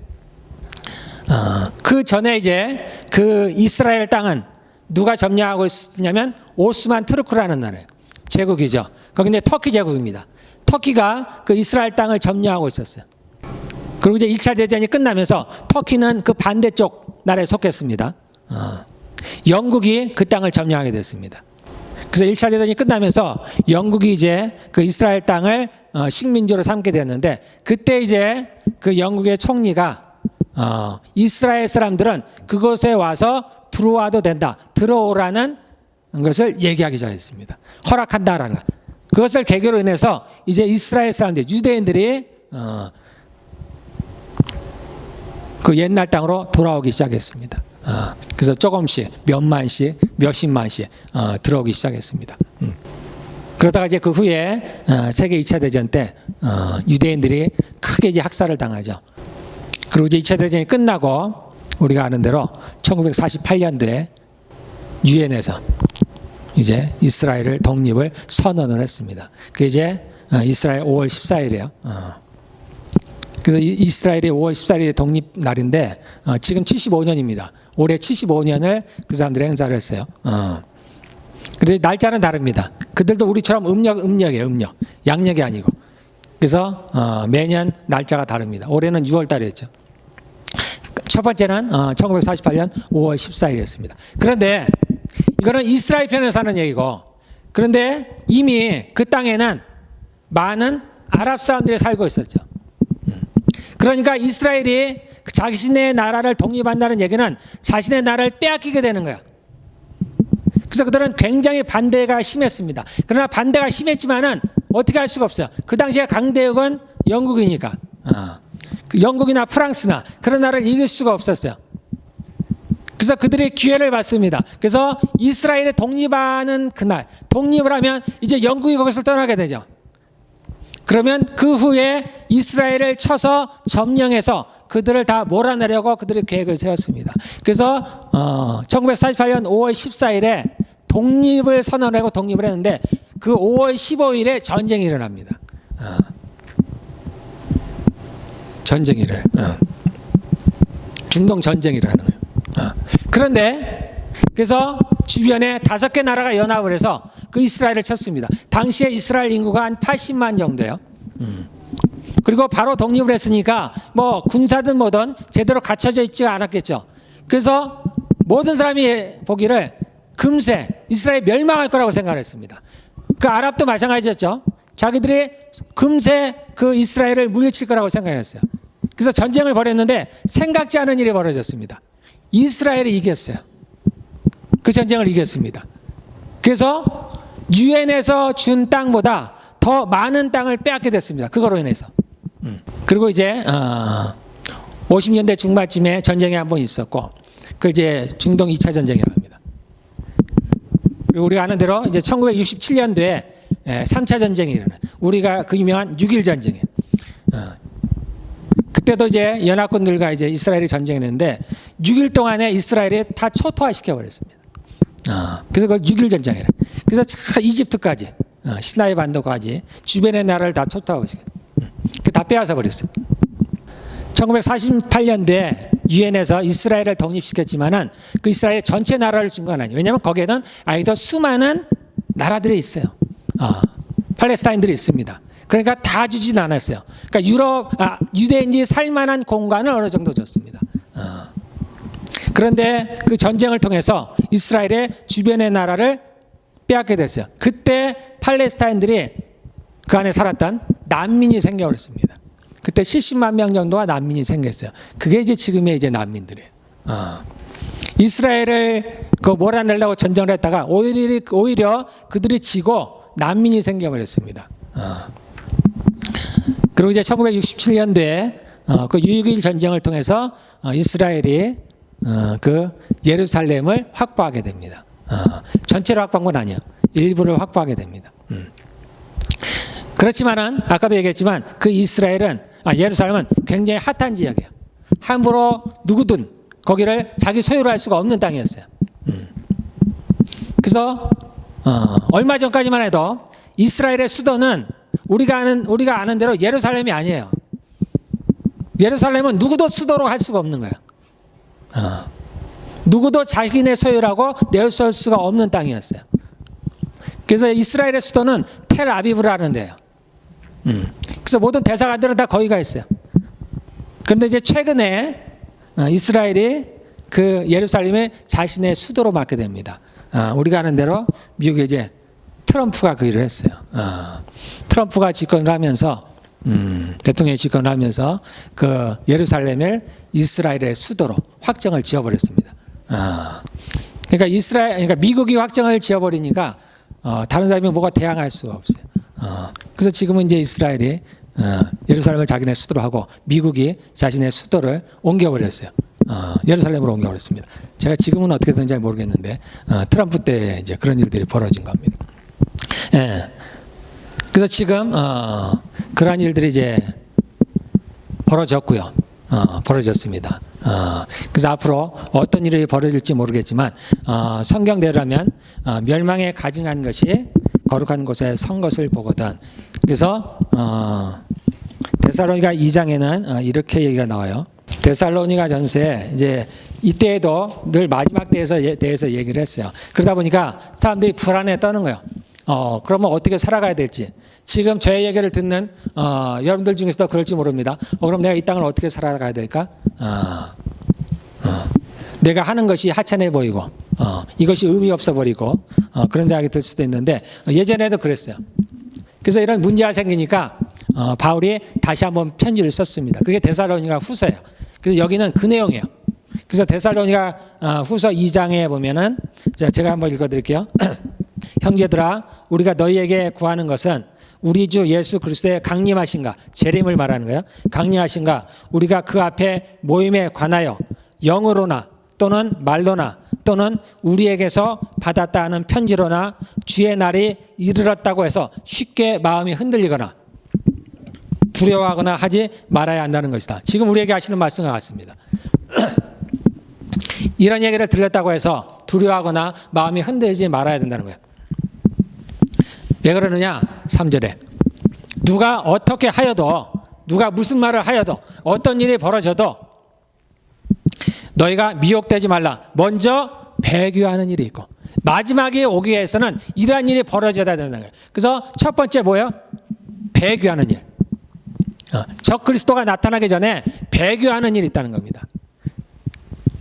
[SPEAKER 1] 그 전에 이제 그 이스라엘 땅은 누가 점령하고 있었냐면 오스만 투르크라는 나라예요. 제국이죠. 거기 이제 터키 제국입니다. 터키가 그 이스라엘 땅을 점령하고 있었어요. 그리고 이제 1차 대전이 끝나면서 터키는 그 반대쪽 나라에 속했습니다. 영국이 그 땅을 점령하게 됐습니다. 그래서 1차 대전이 끝나면서 영국이 이제 그 이스라엘 땅을 식민지로 삼게 됐는데, 그때 이제 그 영국의 총리가 이스라엘 사람들은 그곳에 와서 들어와도 된다, 들어오라는 것을 얘기하기 시작했습니다. 허락한다라는 것. 그것을 계기로 인해서 이제 이스라엘 사람들, 유대인들이 그 옛날 땅으로 돌아오기 시작했습니다. 그래서 조금씩 몇만씩, 몇십만씩 들어오기 시작했습니다. 그러다가 이제 그 후에 세계 2차 대전 때 유대인들이 크게 이제 학살을 당하죠. 그리고 이제 2차 대전이 끝나고 우리가 아는 대로 1948년도에 유엔에서 이제 이스라엘을 독립을 선언을 했습니다. 그게 이제 이스라엘 5월 14일이에요. 그래서 이스라엘이 5월 14일이 독립 날인데 지금 75년입니다. 올해 75년을 그 사람들이 행사를 했어요. 그런데 날짜는 다릅니다. 그들도 우리처럼 음력이에요. 음력. 양력이 아니고. 그래서 매년 날짜가 다릅니다. 올해는 6월 달이었죠. 첫 번째는 1948년 5월 14일이었습니다. 그런데 이거는 이스라엘 편에서 하는 얘기고, 그런데 이미 그 땅에는 많은 아랍 사람들이 살고 있었죠. 그러니까 이스라엘이 자신의 나라를 독립한다는 얘기는 자신의 나라를 빼앗기게 되는 거야. 그래서 그들은 굉장히 반대가 심했습니다. 그러나 반대가 심했지만은 어떻게 할 수가 없어요. 그 당시에 강대국은 영국이니까. 영국이나 프랑스나 그런 나라를 이길 수가 없었어요. 그래서 그들이 기회를 받습니다. 그래서 이스라엘이 독립하는 그날, 독립을 하면 이제 영국이 거기서 떠나게 되죠. 그러면 그 후에 이스라엘을 쳐서 점령해서 그들을 다 몰아내려고 그들의 계획을 세웠습니다. 그래서 1948년 5월 14일에 독립을 선언하고 독립을 했는데 그 5월 15일에 전쟁이 일어납니다. 전쟁이 일어나요. 중동 전쟁이 일어나는 거예요. 그런데 그래서 주변에 5개 나라가 연합을 해서 그 이스라엘을 쳤습니다. 당시에 이스라엘 인구가 한 80만 정도예요. 그리고 바로 독립을 했으니까 뭐 군사든 뭐든 제대로 갖춰져 있지 않았겠죠. 그래서 모든 사람이 보기를 금세 이스라엘 멸망할 거라고 생각했습니다. 그 아랍도 마찬가지였죠. 자기들이 금세 그 이스라엘을 물리칠 거라고 생각했어요. 그래서 전쟁을 벌였는데 생각지 않은 일이 벌어졌습니다. 이스라엘이 이겼어요. 그 전쟁을 이겼습니다. 그래서 유엔에서 준 땅보다 더 많은 땅을 빼앗게 됐습니다. 그거로 인해서. 그리고 이제 50년대 중반쯤에 전쟁이 한 번 있었고 그 이제 중동 2차 전쟁이라고 합니다. 그리고 우리가 아는 대로 이제 1967년도에 3차 전쟁이 일어나요. 우리가 그 유명한 6.1 전쟁이에요. 그때도 이제 연합군들과 이제 이스라엘이 전쟁했는데 6일 동안에 이스라엘이 다 초토화시켜 버렸습니다. 그래서 그걸 6.1 전쟁이래요. 그래서 이집트까지 시나이 반도까지 주변의 나라를 다 초토화하고 다 빼앗아 버렸어요. 1948년도에 유엔에서 이스라엘을 독립시켰지만은 그 이스라엘 전체 나라를 준 건 아니에요. 왜냐하면 거기에는 아직도 수많은 나라들이 있어요. 팔레스타인들이 있습니다. 그러니까 다 주진 않았어요. 그러니까 유대인들이 살만한 공간을 어느 정도 줬습니다. 그런데 그 전쟁을 통해서 이스라엘의 주변의 나라를 빼앗게 됐어요. 그때 팔레스타인들이 그 안에 살았던 난민이 생겨버렸습니다. 그때 70만 명 정도가 난민이 생겼어요. 그게 이제 지금의 이제 난민들이에요. 이스라엘을 그 몰아내려고 전쟁을 했다가 오히려 그들이 지고 난민이 생겨버렸습니다. 그리고 이제 1967년도에 그 6.1 전쟁을 통해서 이스라엘이 그 예루살렘을 확보하게 됩니다. 전체를 확보한 건 아니에요. 일부를 확보하게 됩니다. 그렇지만은 아까도 얘기했지만 그 예루살렘은 굉장히 핫한 지역이에요. 함부로 누구든 거기를 자기 소유로 할 수가 없는 땅이었어요. 그래서 얼마 전까지만 해도 이스라엘의 수도는 우리가 아는 대로 예루살렘이 아니에요. 예루살렘은 누구도 수도로 할 수가 없는 거예요. 누구도 자기네 소유라고 내세울 수가 없는 땅이었어요. 그래서 이스라엘의 수도는 텔아비브라는 데예요. 그래서 모든 대사관들은 다 거기 가 있어요. 그런데 이제 최근에 이스라엘이 그 예루살렘에 자신의 수도로 맡게 됩니다. 우리가 아는 대로 미국에 이제 트럼프가 그 일을 했어요. 트럼프가 집권을 하면서 대통령이 집권을 하면서 그 예루살렘을 이스라엘의 수도로 확정을 지어버렸습니다. 그러니까 미국이 확정을 지어버리니까 다른 사람이 뭐가 대항할 수가 없어요. 그래서 지금은 이제 이스라엘이 예루살렘을 자기네 수도로 하고 미국이 자신의 수도를 옮겨버렸어요. 예루살렘으로 옮겨버렸습니다. 제가 지금은 어떻게 되는지 잘 모르겠는데 트럼프 때 이제 그런 일들이 벌어진 겁니다. 예. 그래서 지금 그러한 일들이 이제 벌어졌고요. 벌어졌습니다. 그래서 앞으로 어떤 일이 벌어질지 모르겠지만 성경대로라면 멸망에 가증한 것이 거룩한 곳에 선 것을 보거든. 그래서 데살로니가 2장에는 이렇게 얘기가 나와요. 데살로니가 전서에 이제 이때에도 늘 마지막 때에 대해서 얘기를 했어요. 그러다 보니까 사람들이 불안에 떠는 거예요. 그러면 어떻게 살아가야 될지. 지금 저의 얘기를 듣는 여러분들 중에서도 그럴지 모릅니다. 그럼 내가 이 땅을 어떻게 살아가야 될까? 내가 하는 것이 하찮아 보이고 이것이 의미 없어 버리고 그런 생각이 들 수도 있는데 예전에도 그랬어요. 그래서 이런 문제가 생기니까 바울이 다시 한번 편지를 썼습니다. 그게 데살로니가 후서예요. 그래서 여기는 그 내용이에요. 그래서 데살로니가 후서 2장에 보면은 제가 한번 읽어드릴게요. 형제들아, 우리가 너희에게 구하는 것은 우리 주 예수 그리스도의 강림하신가, 재림을 말하는 거예요. 강림하신가, 우리가 그 앞에 모임에 관하여 영으로나 또는 말로나 또는 우리에게서 받았다 하는 편지로나 주의 날이 이르렀다고 해서 쉽게 마음이 흔들리거나 두려워하거나 하지 말아야 한다는 것이다. 지금 우리에게 하시는 말씀과 같습니다. 이런 얘기를 들렸다고 해서 두려워하거나 마음이 흔들리지 말아야 된다는 거예요. 왜 그러느냐? 3절에 누가 어떻게 하여도, 누가 무슨 말을 하여도, 어떤 일이 벌어져도 너희가 미혹되지 말라. 먼저 배교하는 일이 있고, 마지막에 오기 위해서는 이러한 일이 벌어져야 된다는 거예요. 그래서 첫 번째 뭐예요? 배교하는 일. 적 그리스도가 나타나기 전에 배교하는 일이 있다는 겁니다.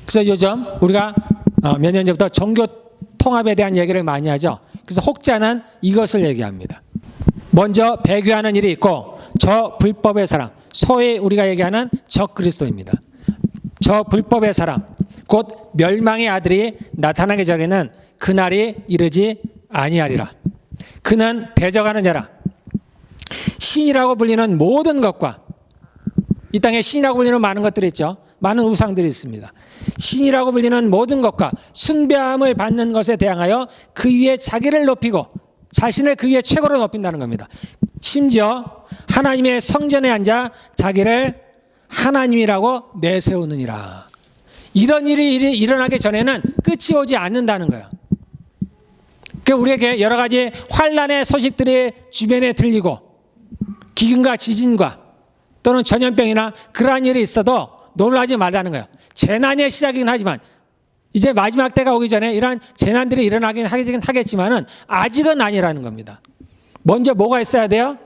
[SPEAKER 1] 그래서 요즘 우리가 몇 년 전부터 종교 통합에 대한 얘기를 많이 하죠. 그래서 혹자는 이것을 얘기합니다. 먼저 배교하는 일이 있고, 저 불법의 사람, 소위 우리가 얘기하는 적 그리스도입니다. 저 불법의 사람, 곧 멸망의 아들이 나타나기 전에는 그날이 이르지 아니하리라. 그는 대적하는 자라. 신이라고 불리는 모든 것과, 이 땅에 신이라고 불리는 많은 것들이 있죠. 많은 우상들이 있습니다. 신이라고 불리는 모든 것과 숭배함을 받는 것에 대항하여 그 위에 자기를 높이고 자신을 그 위에 최고로 높인다는 겁니다. 심지어 하나님의 성전에 앉아 자기를 하나님이라고 내세우느니라. 이런 일이 일어나기 전에는 끝이 오지 않는다는 거예요. 그러니까 우리에게 여러 가지 환난의 소식들이 주변에 들리고, 기근과 지진과 또는 전염병이나 그러한 일이 있어도 놀라지 말라는 거예요. 재난의 시작이긴 하지만, 이제 마지막 때가 오기 전에 이러한 재난들이 일어나긴 하겠지만은 아직은 아니라는 겁니다. 먼저 뭐가 있어야 돼요?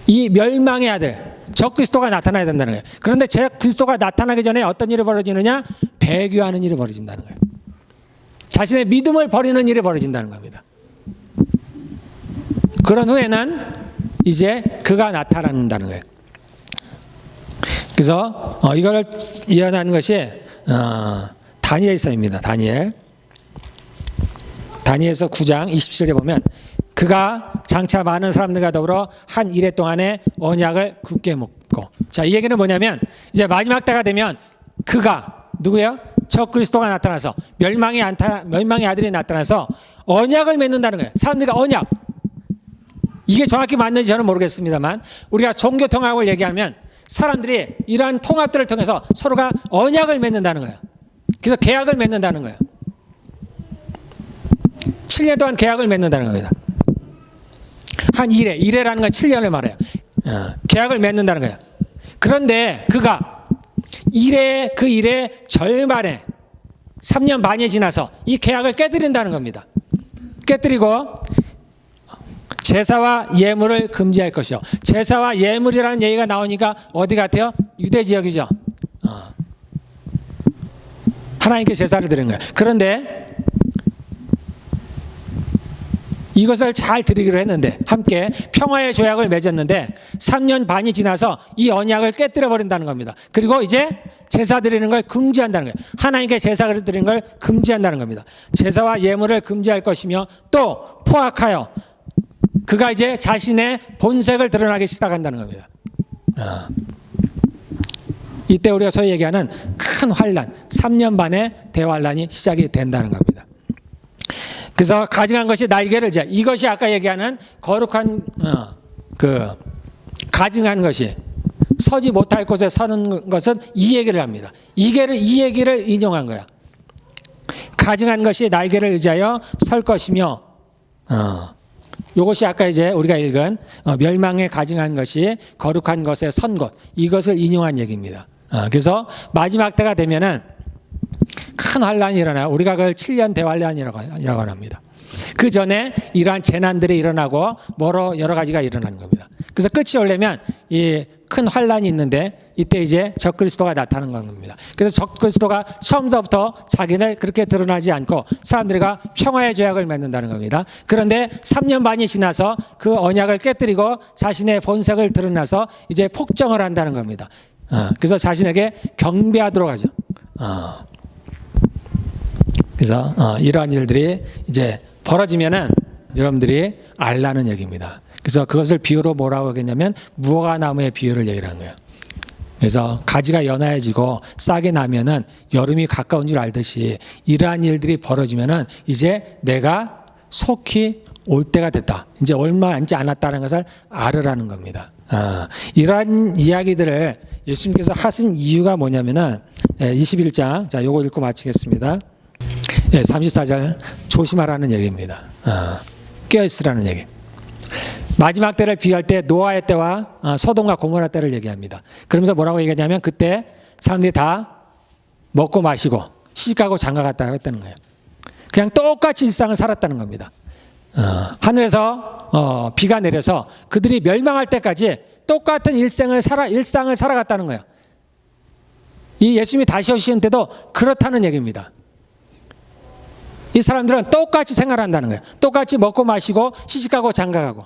[SPEAKER 1] 이 멸망의 아들, 적 그리스도가 나타나야 된다는 거예요. 그런데 적 그리스도가 나타나기 전에 어떤 일이 벌어지느냐? 배교하는 일이 벌어진다는 거예요. 자신의 믿음을 버리는 일이 벌어진다는 겁니다. 그런 후에는 이제 그가 나타난다는 거예요. 그래서 이걸 예언하는 것이 다니엘서입니다. 다니엘서 9장 27절에 보면 그가 장차 많은 사람들과 더불어 한 이래 동안에 언약을 굳게 묻고. 자, 이 얘기는 뭐냐면 이제 마지막 때가 되면 그가 누구예요? 적 그리스도가 나타나서 멸망의 아들이 나타나서 언약을 맺는다는 거예요. 사람들과 언약. 이게 정확히 맞는지 저는 모르겠습니다만, 우리가 종교 통합을 얘기하면 사람들이 이러한 통합들을 통해서 서로가 언약을 맺는다는 거예요. 그래서 계약을 맺는다는 거예요. 7년 동안 계약을 맺는다는 겁니다. 한 이래라는 건 7년을 말해요. 계약을 맺는다는 거예요. 그런데 그가 그 일의 절반에 3년 반이 지나서 이 계약을 깨뜨린다는 겁니다. 깨뜨리고 제사와 예물을 금지할 것이요. 제사와 예물이라는 얘기가 나오니까 어디 같아요? 유대 지역이죠. 하나님께 제사를 드리는 거예요. 그런데 이것을 잘 드리기로 했는데, 함께 평화의 조약을 맺었는데 3년 반이 지나서 이 언약을 깨뜨려 버린다는 겁니다. 그리고 이제 제사 드리는 걸 금지한다는 거예요. 하나님께 제사를 드리는 걸 금지한다는 겁니다. 제사와 예물을 금지할 것이며, 또 포악하여 그가 이제 자신의 본색을 드러나기 시작한다는 겁니다. 이때 우리가 소위 얘기하는 큰 환난, 3년 반의 대환란이 시작이 된다는 겁니다. 그래서 가증한 것이 날개를 재. 이것이 아까 얘기하는 거룩한 가증한 것이 서지 못할 곳에 서는 것은 이 얘기를 합니다. 이 얘기를 인용한 거야. 가증한 것이 날개를 의지하여 설 것이며, 이것이 아까 이제 우리가 읽은 멸망에 가증한 것이 거룩한 것에 선 곳, 이것을 인용한 얘기입니다. 그래서 마지막 때가 되면은 큰 환란이 일어나요. 우리가 그걸 7년 대환란이라고 합니다. 그 전에 이러한 재난들이 일어나고 여러 가지가 일어나는 겁니다. 그래서 끝이 오려면 이 큰 환란이 있는데, 이때 이제 적 그리스도가 나타나는 겁니다. 그래서 적 그리스도가 처음부터 자기를 그렇게 드러나지 않고 사람들과 평화의 조약을 맺는다는 겁니다. 그런데 3년 반이 지나서 그 언약을 깨뜨리고 자신의 본색을 드러나서 이제 폭정을 한다는 겁니다. 그래서 자신에게 경배하도록 하죠. 그래서 이러한 일들이 이제 벌어지면은 여러분들이 알라는 얘기입니다. 그래서 그것을 비유로 뭐라고 하겠냐면 무화과 나무의 비유를 얘기를 하는 거예요. 그래서 가지가 연하해지고 싹이 나면은 여름이 가까운 줄 알듯이 이러한 일들이 벌어지면은 이제 내가 속히 올 때가 됐다. 이제 얼마 남지 않았다는 것을 알으라는 겁니다. 이러한 이야기들을 예수님께서 하신 이유가 뭐냐면은 21장, 자, 요거 읽고 마치겠습니다. 34절, 조심하라는 얘기입니다. 깨어있으라는 얘기. 마지막 때를 비유할 때 노아의 때와 소돔과 고모라 때를 얘기합니다. 그러면서 뭐라고 얘기하냐면 그때 사람들이 다 먹고 마시고 시집가고 장가갔다 했다는 거예요. 그냥 똑같이 일상을 살았다는 겁니다. 하늘에서 비가 내려서 그들이 멸망할 때까지 똑같은 일상을 살아갔다는 거예요. 이 예수님이 다시 오시는 때도 그렇다는 얘기입니다. 이 사람들은 똑같이 생활한다는 거예요. 똑같이 먹고 마시고 시집가고 장가가고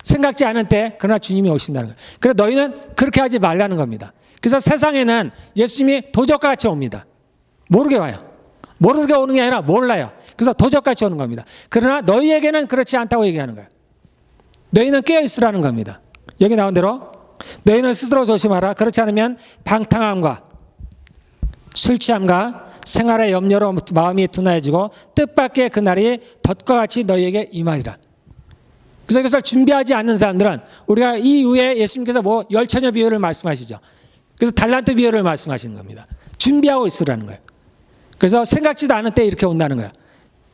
[SPEAKER 1] 생각지 않은 때 그러나 주님이 오신다는 거예요. 그래서 너희는 그렇게 하지 말라는 겁니다. 그래서 세상에는 예수님이 도적같이 옵니다. 모르게 와요. 모르게 오는 게 아니라 몰라요. 그래서 도적같이 오는 겁니다. 그러나 너희에게는 그렇지 않다고 얘기하는 거예요. 너희는 깨어있으라는 겁니다. 여기 나온 대로 너희는 스스로 조심하라. 그렇지 않으면 방탕함과 술 취함과 생활의 염려로 마음이 둔하여지고 뜻밖의 그날이 덫과 같이 너희에게 임하리라. 그래서 이것을 준비하지 않는 사람들은 우리가 이 이후에 예수님께서 뭐 열처녀 비유를 말씀하시죠. 그래서 달란트 비유를 말씀하시는 겁니다. 준비하고 있으라는 거예요. 그래서 생각지도 않은 때 이렇게 온다는 거예요.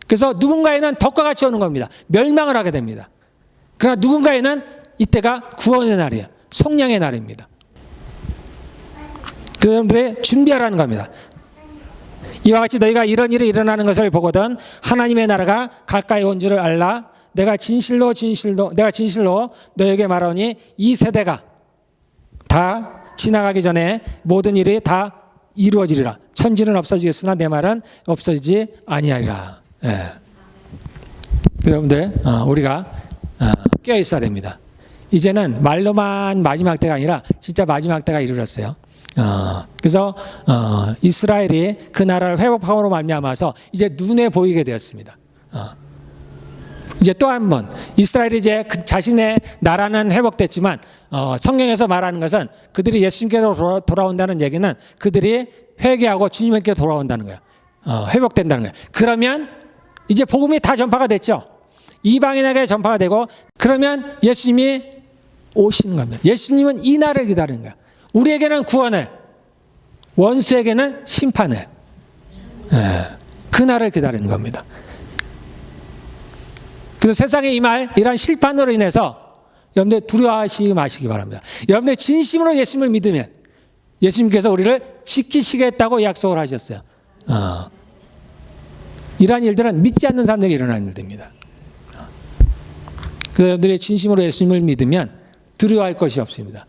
[SPEAKER 1] 그래서 누군가에는 덫과 같이 오는 겁니다. 멸망을 하게 됩니다. 그러나 누군가에는 이때가 구원의 날이에요. 속량의 날입니다. 그 여러분들이 준비하라는 겁니다. 이와 같이 너희가 이런 일이 일어나는 것을 보거든 하나님의 나라가 가까이 온 줄을 알라. 내가 진실로 너에게 말하오니 이 세대가 다 지나가기 전에 모든 일이 다 이루어지리라. 천지는 없어지겠으나 내 말은 없어지지 아니하리라. 여러분들 우리가 깨어 있어야 됩니다. 이제는 말로만 마지막 때가 아니라 진짜 마지막 때가 이르렀어요. 그래서 이스라엘이 그 나라를 회복함으로 말미암아서 이제 눈에 보이게 되었습니다. 이제 또 한 번 이스라엘이 이제 그 자신의 나라는 회복됐지만 성경에서 말하는 것은 그들이 예수님께로 돌아온다는 얘기는 그들이 회개하고 주님께 돌아온다는 거예요. 회복된다는 거예요. 그러면 이제 복음이 다 전파가 됐죠. 이방인에게 전파가 되고 그러면 예수님이 오시는 겁니다. 예수님은 이 날을 기다리는 거예요. 우리에게는 구원을, 원수에게는 심판을, 그 날을 기다리는 겁니다. 그래서 세상에 임할 이러한 실판으로 인해서 여러분들 두려워하시지 마시기 바랍니다. 여러분들 진심으로 예수님을 믿으면 예수님께서 우리를 지키시겠다고 약속을 하셨어요. 이러한 일들은 믿지 않는 사람들에게 일어나는 일들입니다. 그래서 여러분들이 진심으로 예수님을 믿으면 두려워할 것이 없습니다.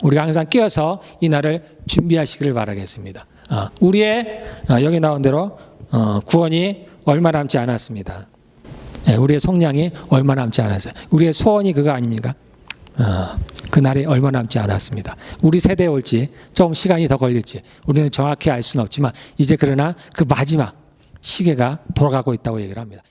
[SPEAKER 1] 우리가 항상 깨어서 이 날을 준비하시기를 바라겠습니다. 우리의 여기 나온 대로 구원이 얼마 남지 않았습니다. 우리의 속량이 얼마 남지 않았어요. 우리의 소원이 그거 아닙니까? 그 날이 얼마 남지 않았습니다. 우리 세대에 올지 조금 시간이 더 걸릴지 우리는 정확히 알 수는 없지만 이제 그러나 그 마지막 시계가 돌아가고 있다고 얘기를 합니다.